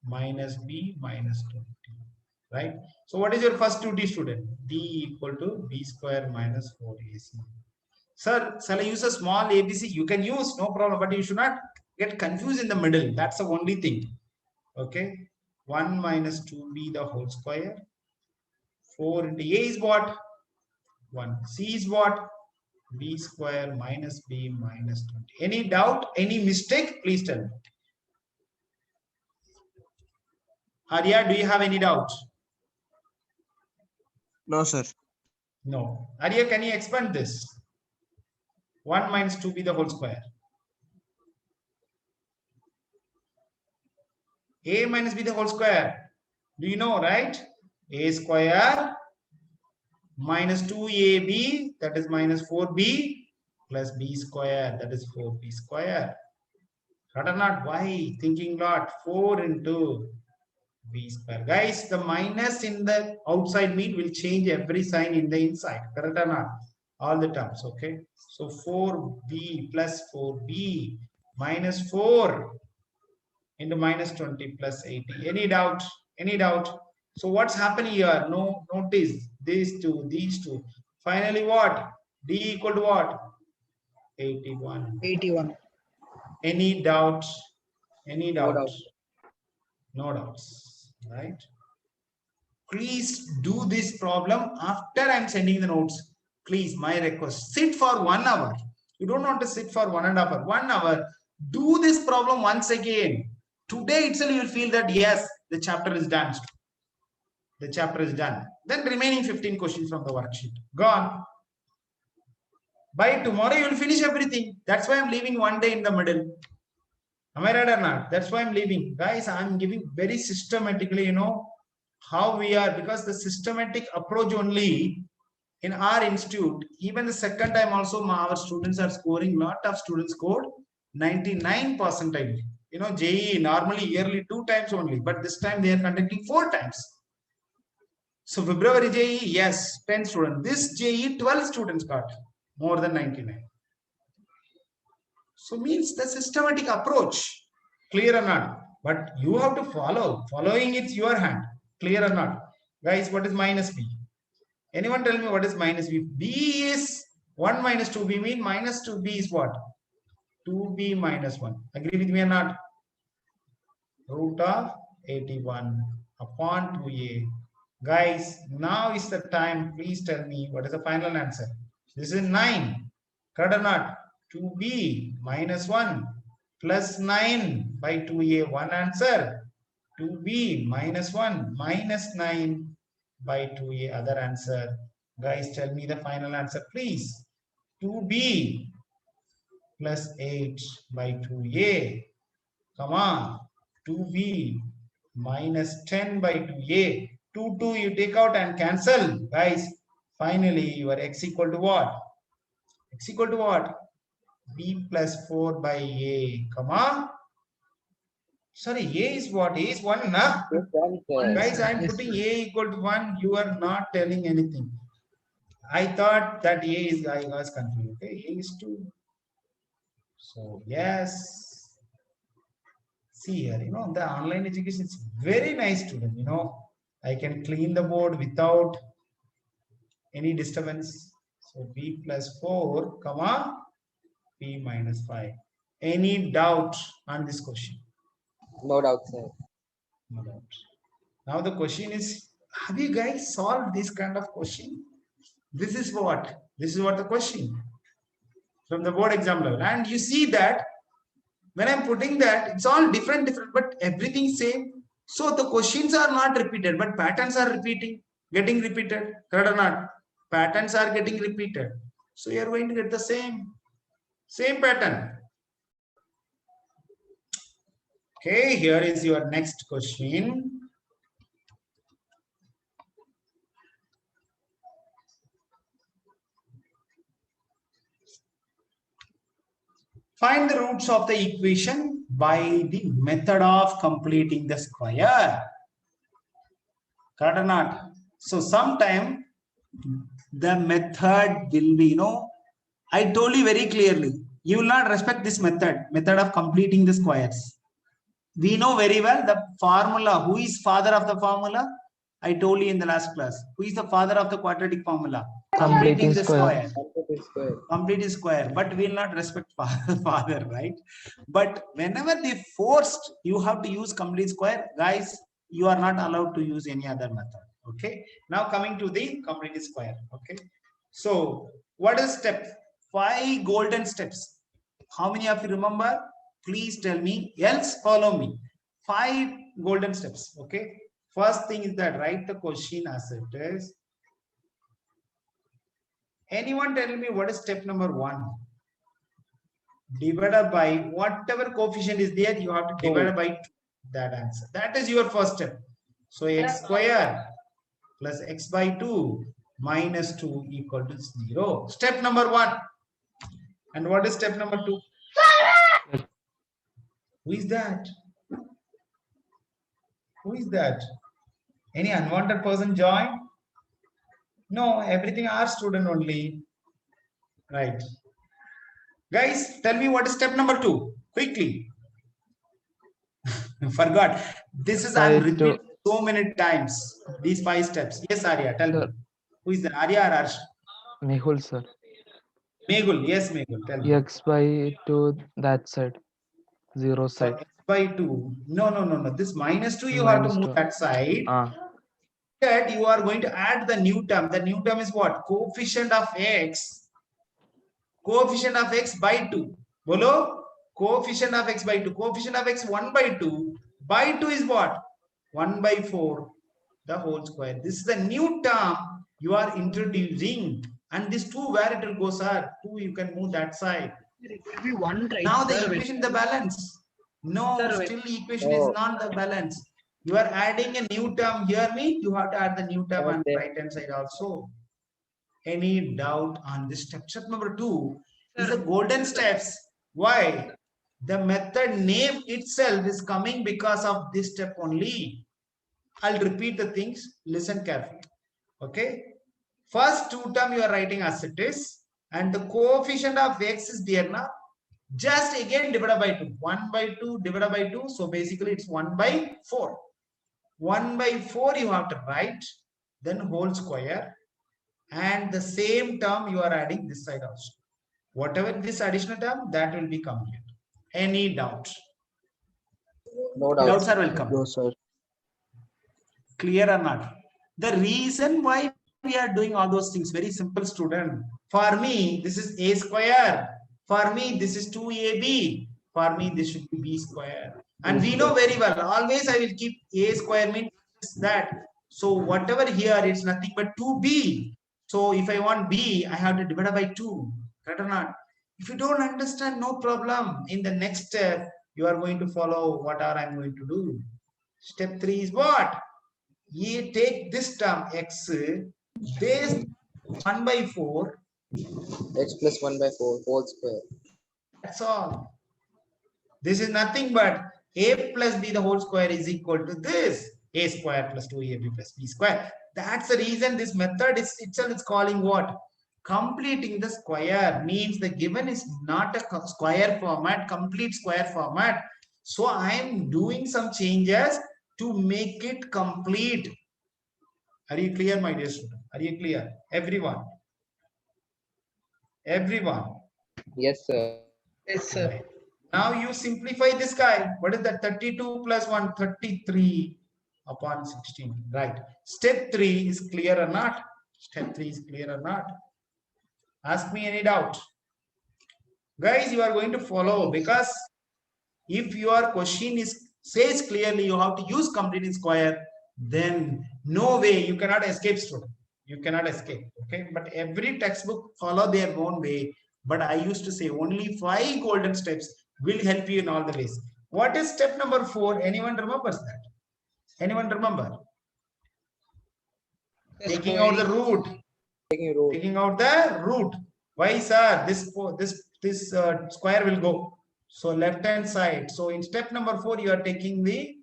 minus B minus 20. Right. So what is your first duty, student? D equal to B square minus 4AC. Sir, shall I use a small ABC? You can use, no problem, but you should not get confused in the middle. That's the only thing. Okay. 1 minus 2B the whole square. 4 into A is what? 1. C is what? B square minus B minus 20. Any doubt? Any mistake? Please tell me. Arya, do you have any doubt? No, sir. No. Arya, can you expand this? 1 minus 2B the whole square. A minus B the whole square. Do you know, right? A square minus 2AB, that is minus 4B, plus B square, that is 4B square. Right or not? Why? Thinking lot. 4 into B square. Guys, the minus in the outside mean will change every sign in the inside. Correct or not? All the terms. Okay. So 4B plus 4B minus 4 into minus 20 plus 80. Any doubt? Any doubt? So what's happening here? No, notice these two. Finally, what? D equal to what? 81. 81. Any doubt? Any doubt? doubt. No doubts, right? Please do this problem after I'm sending the notes. Please, my request, sit for 1 hour. You don't want to sit for 1.5 hours. 1 hour. Do this problem once again. Today itself you will feel that yes, the chapter is done. The chapter is done. Then remaining 15 questions from the worksheet. Gone. By tomorrow, you will finish everything. That's why I'm leaving one day in the middle. Am I right or not? That's why I'm leaving. Guys, I'm giving very systematically, how we are, because the systematic approach only in our institute, even the second time also, our students are scoring, lot of students scored 99 percentile. JEE normally yearly 2 times only, but this time they are conducting 4 times. So February JEE, yes, 10 students. This JEE, 12 students got more than 99. So means the systematic approach, clear or not? But you have to follow. Following it's your hand, clear or not? Guys, what is minus B? Anyone tell me what is minus B? B is 1 minus 2B, mean minus 2B is what? 2B minus 1. Agree with me or not? Root of 81 upon 2A. Guys, now is the time. Please tell me what is the final answer. This is 9. Correct or not? 2B minus 1 plus 9 by 2A. One answer. 2B minus 1 minus 9 by 2A. Other answer. Guys, tell me the final answer, please. 2B plus 8 by 2A. Come on. 2B minus 10 by 2A. 2 you take out and cancel. Guys, finally your x equal to what? X equal to what? B plus 4 by A. Come on. Sorry, A is what? A is 1, nah? Yes, one, sir. Guys, I am putting A equal to 1. You are not telling anything. I thought that A is, I was confused. Okay, A is 2. So, yes. See here, the online education is very nice student. I can clean the board without any disturbance. So, B plus 4, comma, P minus 5. Any doubt on this question? No doubt, sir. No doubt. Now the question is, have you guys solved this kind of question? This is what? This is what the question from the board exam level. And you see that when I'm putting that, it's all different, but everything same. So the questions are not repeated, but patterns are getting repeated. Correct or not? Patterns are getting repeated. So you're going to get the same pattern. Okay, here is your next question. Find the roots of the equation by the method of completing the square. Correct or not? So sometime the method will be, I told you very clearly, you will not respect this method of completing the squares. We know very well the formula. Who is father of the formula? I told you in the last class. Who is the father of the quadratic formula? Completing the square. Complete square. But we will not respect father, right? But whenever they forced, you have to use complete square. Guys, you are not allowed to use any other method. Okay. Now coming to the complete square. Okay. So what is step? 5 golden steps. How many of you remember? Please tell me, else follow me. 5 golden steps. Okay. First thing is that write the question as it is. Anyone tell me what is step number 1? Divided by whatever coefficient is there, you have to divide by that answer. That is your first step. So x square plus x by 2 minus 2 equal to 0. Step number 1. And what is step number 2? Who is that? Who is that? Any unwanted person join? No, everything our student only. Right. Guys, tell me what is step number 2. Quickly. Forgot. This is I'm repeating so many times. These 5 steps. Yes, Arya, tell me. Who is that? Arya or Arsh? Mehul, sir. Megul. Yes, Megul. Tell me. X by 2 that side. 0 So side. x by 2. No. This minus 2 you have to move 2. that side. That you are going to add the new term. The new term is what? Coefficient of x. Coefficient of x by 2. Bolo? Coefficient of x by 2. Coefficient of x 1 by 2. By 2 is what? 1 by 4. the whole square. This is the new term you are introducing, and this 2 where it will go, sir? 2 you can move that side. It will be 1, right? Now the sir? equation the balance. No, Sir, still equation is not the balance. You are adding a new term. Hear me? You have to add the new term on the right hand side also. Any doubt on this step? Step number 2 is the golden steps. Why? The method name itself is coming because of this step only. I'll repeat the things. Listen carefully. Okay. First 2 term you are writing as it is, and the coefficient of x is there now. Just again divided by 2. 1 by 2 divided by 2. So basically it's 1 by 4. 1 by 4 you have to write, then whole square, and the same term you are adding this side also. Whatever this additional term, that will be coming here. Any doubts? No doubt. Doubts are welcome. No, sir. Clear or not? The reason why we are doing all those things, very simple, student. For me, this is a square. For me, this is 2ab. For me, this should be b square. And we know very well, always I will keep a square means that. So whatever here, it's nothing but 2b. So if I want b, I have to divide by 2. Right or not? If you don't understand, no problem. In the next step, you are going to follow what I'm going to do. Step 3 is what? You take this term x, base 1 by 4. X plus 1 by 4 whole square. That's all. This is nothing but a plus b the whole square is equal to this. A square plus 2ab plus b square. That's the reason this method is itself is calling what? Completing the square. Means the given is not a square format, complete square format. So I am doing some changes to make it complete. Are you clear, my dear student? Are you clear? Everyone? Everyone? Yes, sir. Yes, sir. Now you simplify this guy. What is that? 32 plus 1, 33 upon 16. Right. Step 3 is clear or not? Step 3 is clear or not? Ask me any doubt. Guys, you are going to follow, because if your question says clearly you have to use completing square, then no way, you cannot escape, student. You cannot escape. Okay. But every textbook follow their own way. But I used to say only 5 golden steps will help you in all the ways. What is step number 4? Anyone remembers that? Anyone remember? Taking out the root. Taking out the root. Why, sir? This square will go. So left hand side. So in step number 4, you are taking the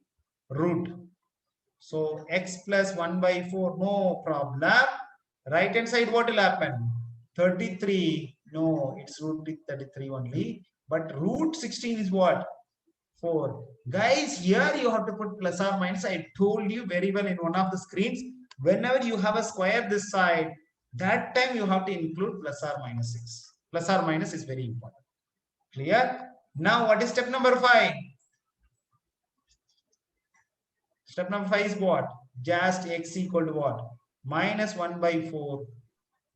root. So x plus 1 by 4, no problem. Right hand side, what will happen? 33. No, it's root 33 only. But root 16 is what? 4. Guys, here you have to put plus or minus. I told you very well in one of the screens. Whenever you have a square this side, that time you have to include plus or minus 6. Plus or minus is very important. Clear? Now, what is step number 5? Step number 5 is what? Just x equal to what? Minus 1 by 4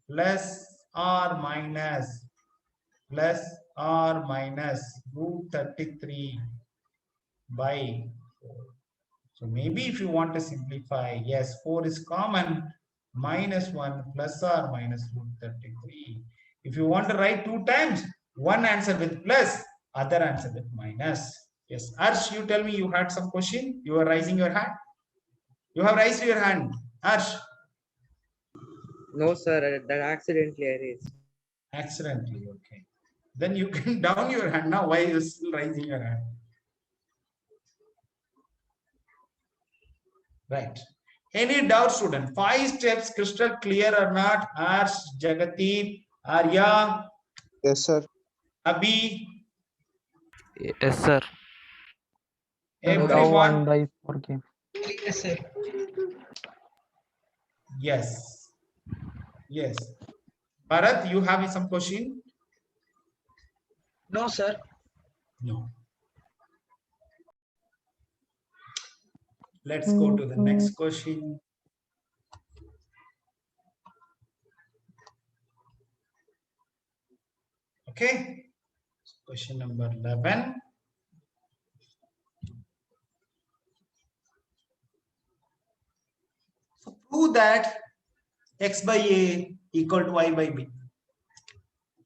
plus or minus root 33 by 4. So maybe if you want to simplify, yes, 4 is common, minus 1 plus or minus root 33. If you want to write 2 times, one answer with plus, other answer with minus. Yes, Arsh, you tell me you had some question. You are raising your hand. You have raised your hand, Arsh. No, sir. That accidentally I raised. Accidentally, okay. Then you can down your hand now. Why you still raising your hand? Right. Any doubt, student? 5 steps, crystal clear or not? Arsh, Jagati, Arya. Yes, sir. Abhi. Yes, sir. Now 1 Everyone. by 4 came. Yes, sir. Yes. Yes. Bharat, you have some question? No, sir. No. Let's go to the next question. Okay. Question number 11. prove that x by a equal to y by b.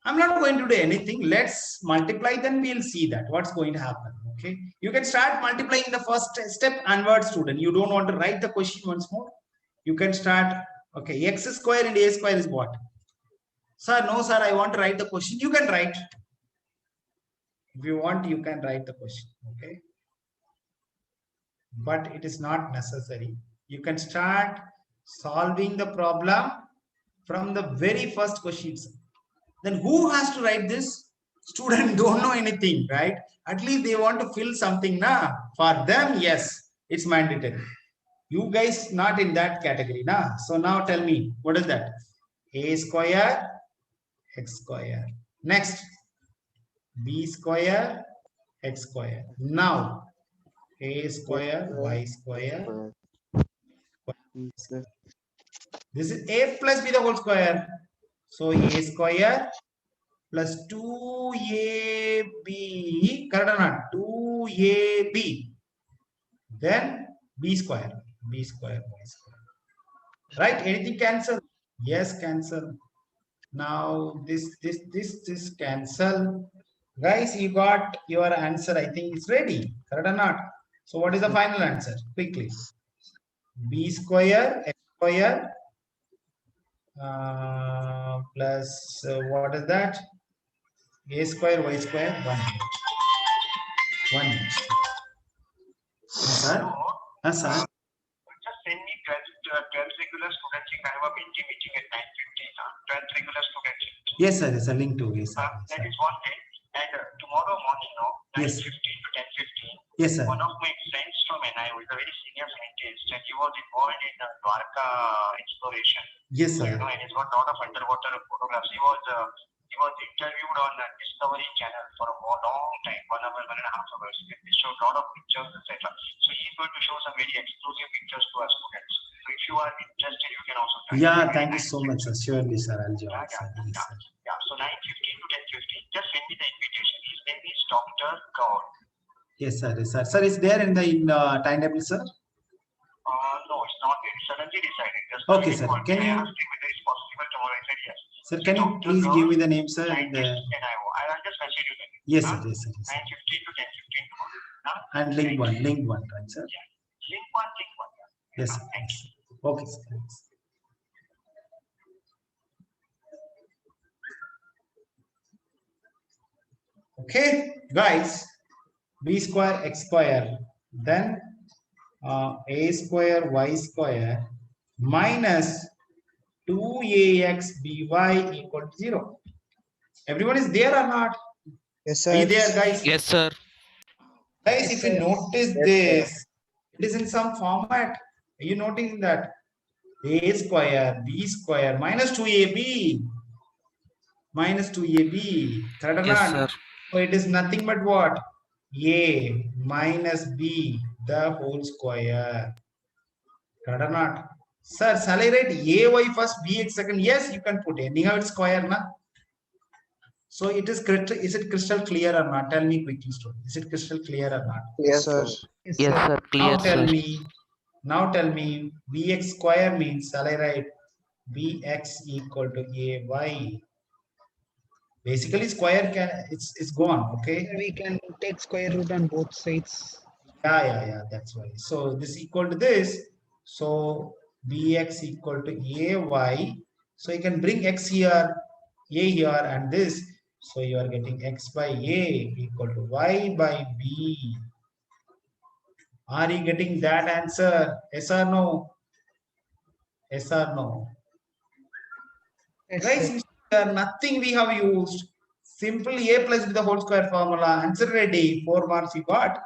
I'm not going to do anything. Let's multiply, then we'll see that what's going to happen. Okay, you can start multiplying the first step onward, student. You don't want to write the question once more. You can start. Okay, x square and a square is what? Sir, no, sir, I want to write the question. You can write. If you want, you can write the question. Okay, but it is not necessary. You can start solving the problem from the very first questions. Then who has to write this? Student don't know anything, right? At least they want to fill something now. For them, yes, it's mandatory. You guys not in that category, nah. So now tell me, what is that? A square, x square. Next, b square, x square. Now, a square, y square. This is a plus b the whole square. So a square plus 2ab, correct or not? 2ab. Then b square, y square. Right? Anything cancel? Yes, cancel. Now this cancel. Guys, you got your answer. I think it's ready. Correct or not? So what is the final answer? Quickly. B square, x square, plus what is that? A square, y square, 1. Sir? Sir? Just send me 12 regular students. You can have a meeting at 9:15. 12 regular students. Yes, sir. It's a link to yes, sir. That is one thing. And tomorrow morning, no, 9:15 Yes. to 10:15. Yes, sir. One of my friends from NI who is a very senior scientist, and he was involved in Dwarka exploration. Yes, So, sir. and he's got a lot of underwater photographs. He was interviewed on Discovery Channel for a long time, 1 hour, 1.5 hours. He showed a lot of pictures, etc. So he's going to show some very exclusive pictures to our students. So if you are interested, you can also. Yeah, thank you so much, sir. Surely, sir. I'll join. Sir. Yes, sir. Yeah. So 9:15 to 10:15. Just send me the invitation. His name is Dr. Gaur. Yes, sir. Yes, sir. Sir, is there in the timetable, sir? No, it's not yet. Suddenly decided. Just Okay, sir. Can you? I asked him whether it's possible tomorrow. I said yes. Sir, can you please give me the name, sir? And I'll just message you then. yes, sir. Yes, sir. Yes, sir. 9:15 to 10:15 tomorrow. And link one, right, sir? Link one. Yes, sir. Thank you. Okay, sir. Thanks. Okay, guys, b square x square, then a square y square minus 2ax by equal to 0. Everyone is there or not? Yes, Are you sir. there, guys? Yes, sir. Guys, if you notice this, it is in some format. Are you noticing that? A square, b square, minus 2ab. Minus 2ab. Correct or Yes, not? sir. So it is nothing but what? A minus b, the whole square. Correct or not? Sir, shall I write ay first, bx second? Yes, you can put anyhow it's square, na? So it is crystal clear or not? Tell me quickly, student. Is it crystal clear or not? Yes, sir. Yes, Yes, sir. sir. Clear, Now tell sir. me, bx square means, shall I write bx equal to ay? Basically, square it's gone, okay? We can take square root on both sides. Yeah, that's why. So this equal to this. So bx equal to ay. So you can bring x here, a here, and this. So you are getting x by a equal to y by b. Are you getting that answer? Yes or no? Yes or no? Yes, Guys, nothing we have used. Simply a plus b the whole square formula. Answer ready. 4 marks you got.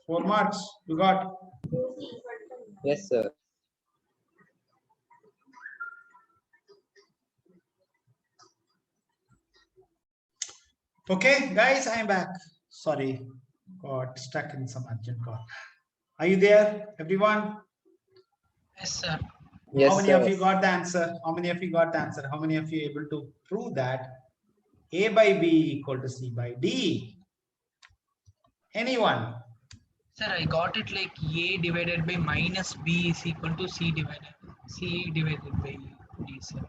Four marks you got. Yes, sir. Okay, guys, I am back. Sorry, got stuck in some urgent call. Are you there, everyone? Yes, sir. Yes, How many sir. of you got the answer? How many of you got the answer? How many of you able to prove that a by b equal to c by d? Anyone? Sir, I got it like A divided by minus B is equal to C divided by D, sir.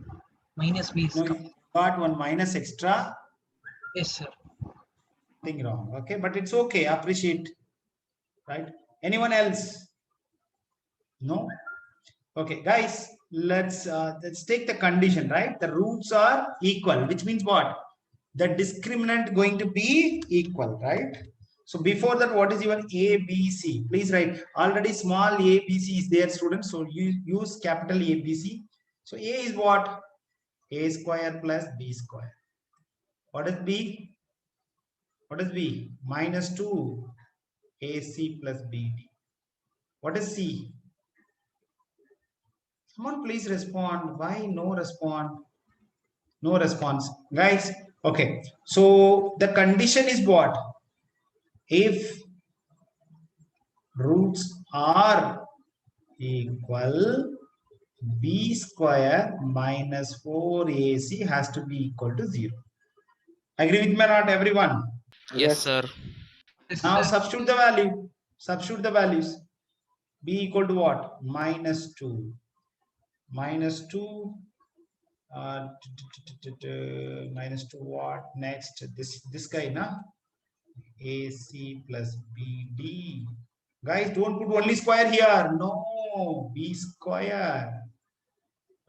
Minus B is No, you got one minus extra. yes, sir. Nothing wrong. Okay, but it's okay. Appreciate. Right? Anyone else? No. Okay, guys. Let's take the condition. Right? The roots are equal, which means what? The discriminant going to be equal. Right? So before that, what is your A, B, C? Please write. Already small a, B, C is there, students. So you use capital A, B, C. So A is what? A square plus B square. What is B? What is B? Minus 2 AC plus BD. What is C? Someone please respond. Why no respond? No response. Guys, okay. So the condition is what? If roots are equal, B square minus 4AC has to be equal to 0. Agree with me or not, everyone? Yes, sir. Yes, Now sir. substitute the value. Substitute the values. B equal to what? Minus 2. Minus 2. Minus 2 what? Next, this guy, na? AC plus BD. Guys, don't put only square here. No, B square.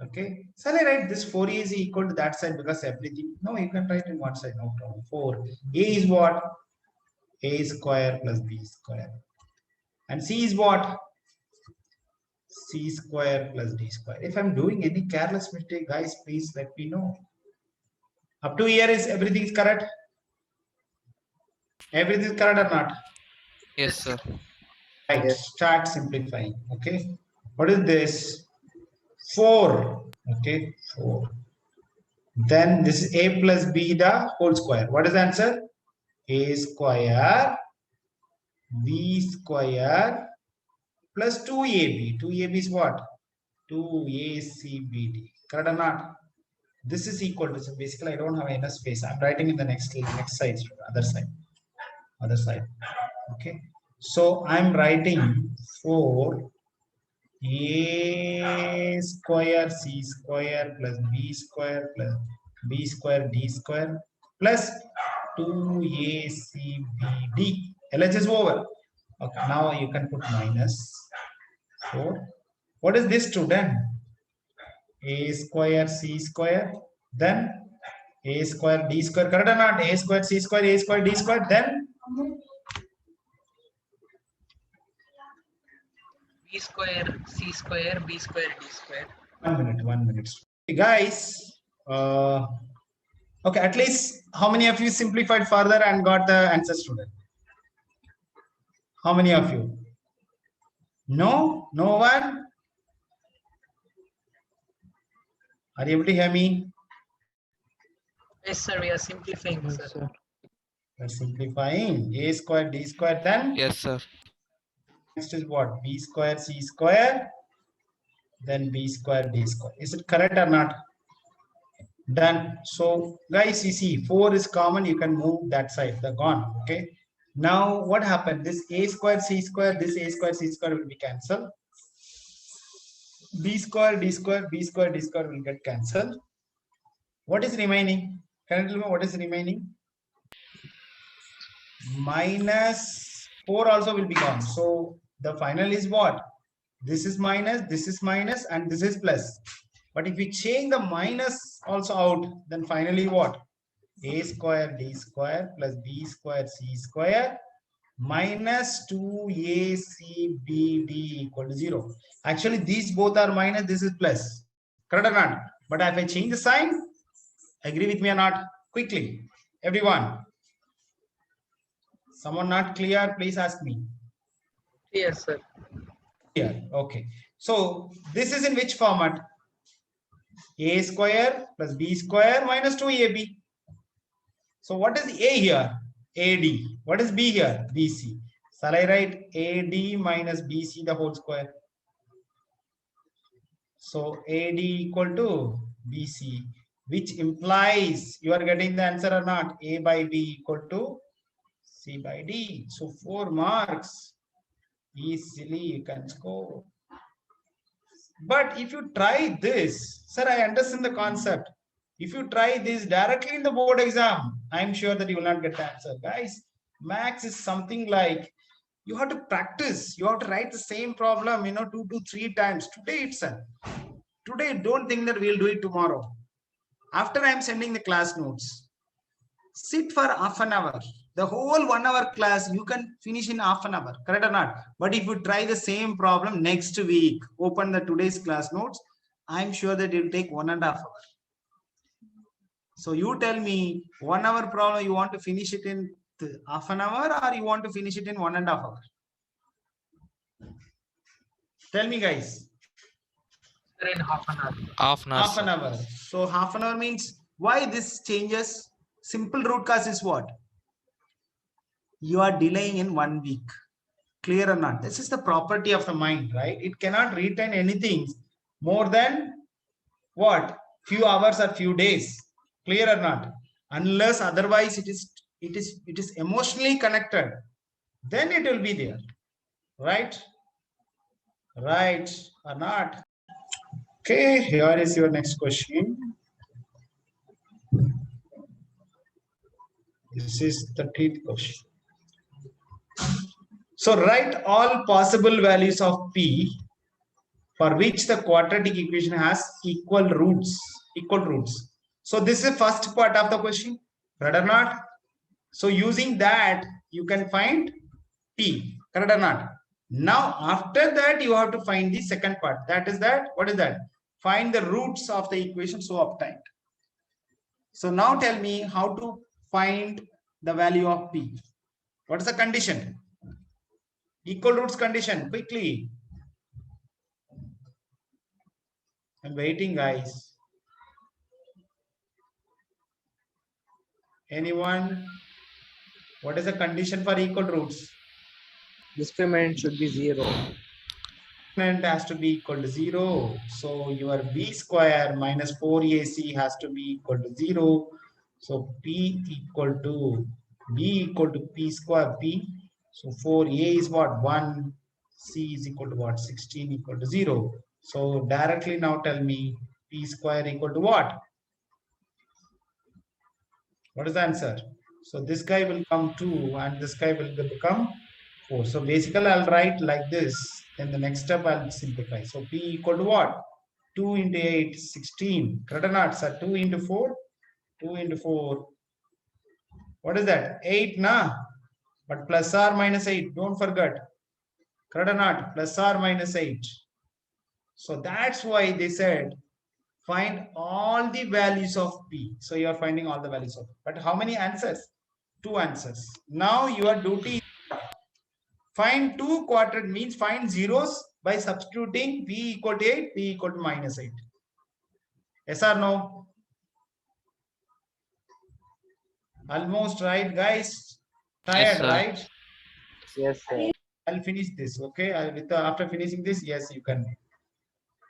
Okay. Shall I write this 4A is equal to that side because everything? No, you can write in one side. No problem. 4. A is what? A square plus B square. And C is what? C square plus D square. If I'm doing any careless mistake, guys, please let me know. Up to here is everything is correct? Everything is correct or not? Yes, sir. Right. Yes. Start simplifying. Okay. What is this? 4. Okay. 4. Then this is A plus B the whole square. What is the answer? A square B square plus 2AB. 2AB is what? 2ACBD. Correct or not? This is equal to, so basically I don't have enough space. I'm writing in the next side, other side. Okay. So I'm writing 4 A square C square plus B square plus B square D square plus 2ACBD. LH is over. Okay, now you can put minus 4. What is this, student? A square C square, then A square D square. Correct or not? A square C square, A square D square, then B square, C square, B square, D square. 1 minute. Hey guys, okay, at least how many of you simplified further and got the answer, student? How many of you? No? No one? Are you able to hear me? Yes, sir. We are simplifying, Yes, sir. sir. We're simplifying. A square D square, then Yes, sir. next is what? B square C square, then B square D square. Is it correct or not? Done. So guys, you see 4 is common. You can move that side. They're gone. Okay. Now what happened? This A square C square, this A square C square will be cancelled. B square D square, B square D square will get cancelled. What is remaining? Can you tell me what is remaining? Minus 4 also will be gone. So the final is what? This is minus, and this is plus. But if we change the minus also out, then finally what? A square D square plus B square C square minus 2ACBD equal to 0. Actually, these both are minus, this is plus. Correct or not? But if I change the sign, agree with me or not? Quickly, everyone. Someone not clear, please ask me. Yes, sir. Clear. Okay. So this is in which format? A square plus B square minus 2AB. So what is A here? AD. What is B here? BC. Shall I write AD minus BC the whole square? So AD equal to BC, which implies you are getting the answer or not? A by B equal to C C by D. So 4 marks. Easily you can score. But if you try this, sir, I understand the concept. If you try this directly in the board exam, I'm sure that you will not get the answer. Guys, max is something like you have to practice. You have to write the same problem, 2 to 3 times. Today itself. Today, don't think that we'll do it tomorrow. After I'm sending the class notes, sit for half an hour. The whole 1 hour class, you can finish in half an hour, correct or not? But if you try the same problem next week, open the today's class notes, I'm sure that it will take 1.5 hours. So you tell me 1 hour problem, you want to finish it in half an hour or you want to finish it in 1.5 hours? Tell me, guys. In half an hour. Half an hour. So half an hour means why this changes? Simple root cause is what? You are delaying in 1 week. Clear or not? This is the property of the mind, right? It cannot retain anything more than what? Few hours or few days. Clear or not? Unless otherwise it is emotionally connected, then it will be there. Right? Right or not? Okay, here is your next question. This is the 30th question. So write all possible values of P for which the quadratic equation has equal roots. So this is the first part of the question, right or not? So using that, you can find P, correct or not? Now, after that, you have to find the second part. That is that, what is that? Find the roots of the equation so obtained. So now tell me how to find the value of P. What is the condition? Equal roots condition, quickly. I'm waiting, guys. Anyone? What is the condition for equal roots? Discriminant should be 0. Discriminant has to be equal to 0. So your b square minus 4ac has to be equal to 0. So p equal to b equal to p square p. So 4a is what? 1. C is equal to what? 16 equal to 0. So directly now tell me p square equal to what? What is the answer? So this guy will come 2 and this guy will become 4. So basically I'll write like this. Then the next step I'll simplify. So P equal to what? 2 into 8, 16. Correct or not, sir? 2 into 4. 2 into 4. What is that? 8, na? But plus or minus 8. Don't forget. Correct or not? Plus or minus 8. So that's why they said find all the values of P. So you are finding all the values of P. But how many answers? 2 answers. Now your duty is find 2 quadrant, means find zeros by substituting P equal to 8, P equal to minus 8. Yes or no? Almost right, guys. Tired, Yes, sir. right? Yes, sir. I'll finish this. Okay. After finishing this, yes, you can.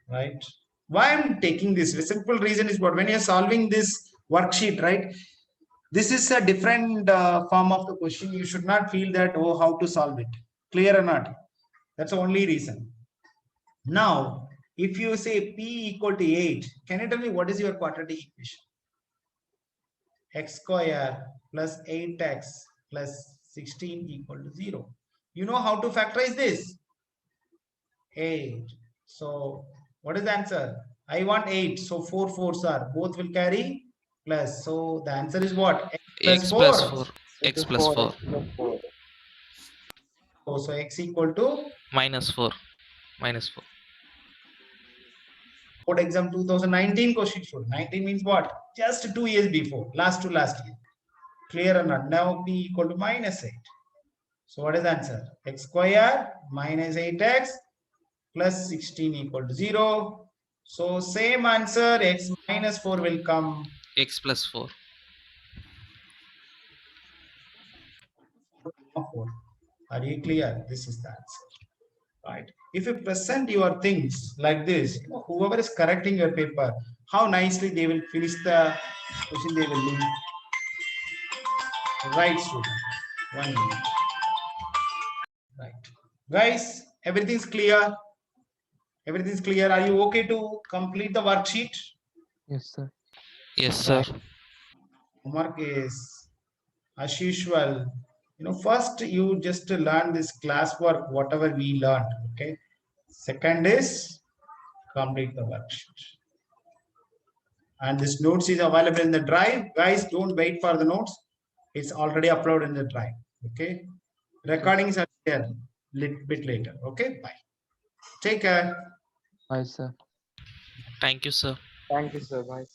Right. Why I'm taking this? The simple reason is what? When you're solving this worksheet, right? This is a different form of the question. You should not feel that, oh, how to solve it. Clear or not? That's the only reason. Now, if you say P equal to 8, can you tell me what is your quadratic equation? X square plus 8x plus 16 equal to 0. You know how to factorize this? 8. So, what is the answer? I want 8. So, 4 4s are. Both will carry plus. So, the answer is what? X plus 4. X plus 4. Oh, so x equal to Minus 4. Minus 4. board exam 2019 question should. 19 means what? Just 2 years before. Last to last year. Clear or not? Now P equal to minus 8. So what is the answer? X square minus 8x plus 16 equal to 0. So same answer, x minus 4 will come. X plus 4. 4. Are you clear? This is the answer. Right. If you present your things like this, whoever is correcting your paper, how nicely they will finish the question they will leave. Right, student. 1 minute. Right. Guys, everything's clear. Everything's clear. Are you okay to complete the worksheet? Yes, sir. Yes, sir. Homework is, as usual, first you just learn this classwork, whatever we learned. Okay. Second is complete the worksheet. And this notes is available in the drive. Guys, don't wait for the notes. It's already uploaded in the drive. Okay. Recordings are there little bit later. Okay. Bye. Take care. Bye, sir. Thank you, sir. Thank you, sir. Bye.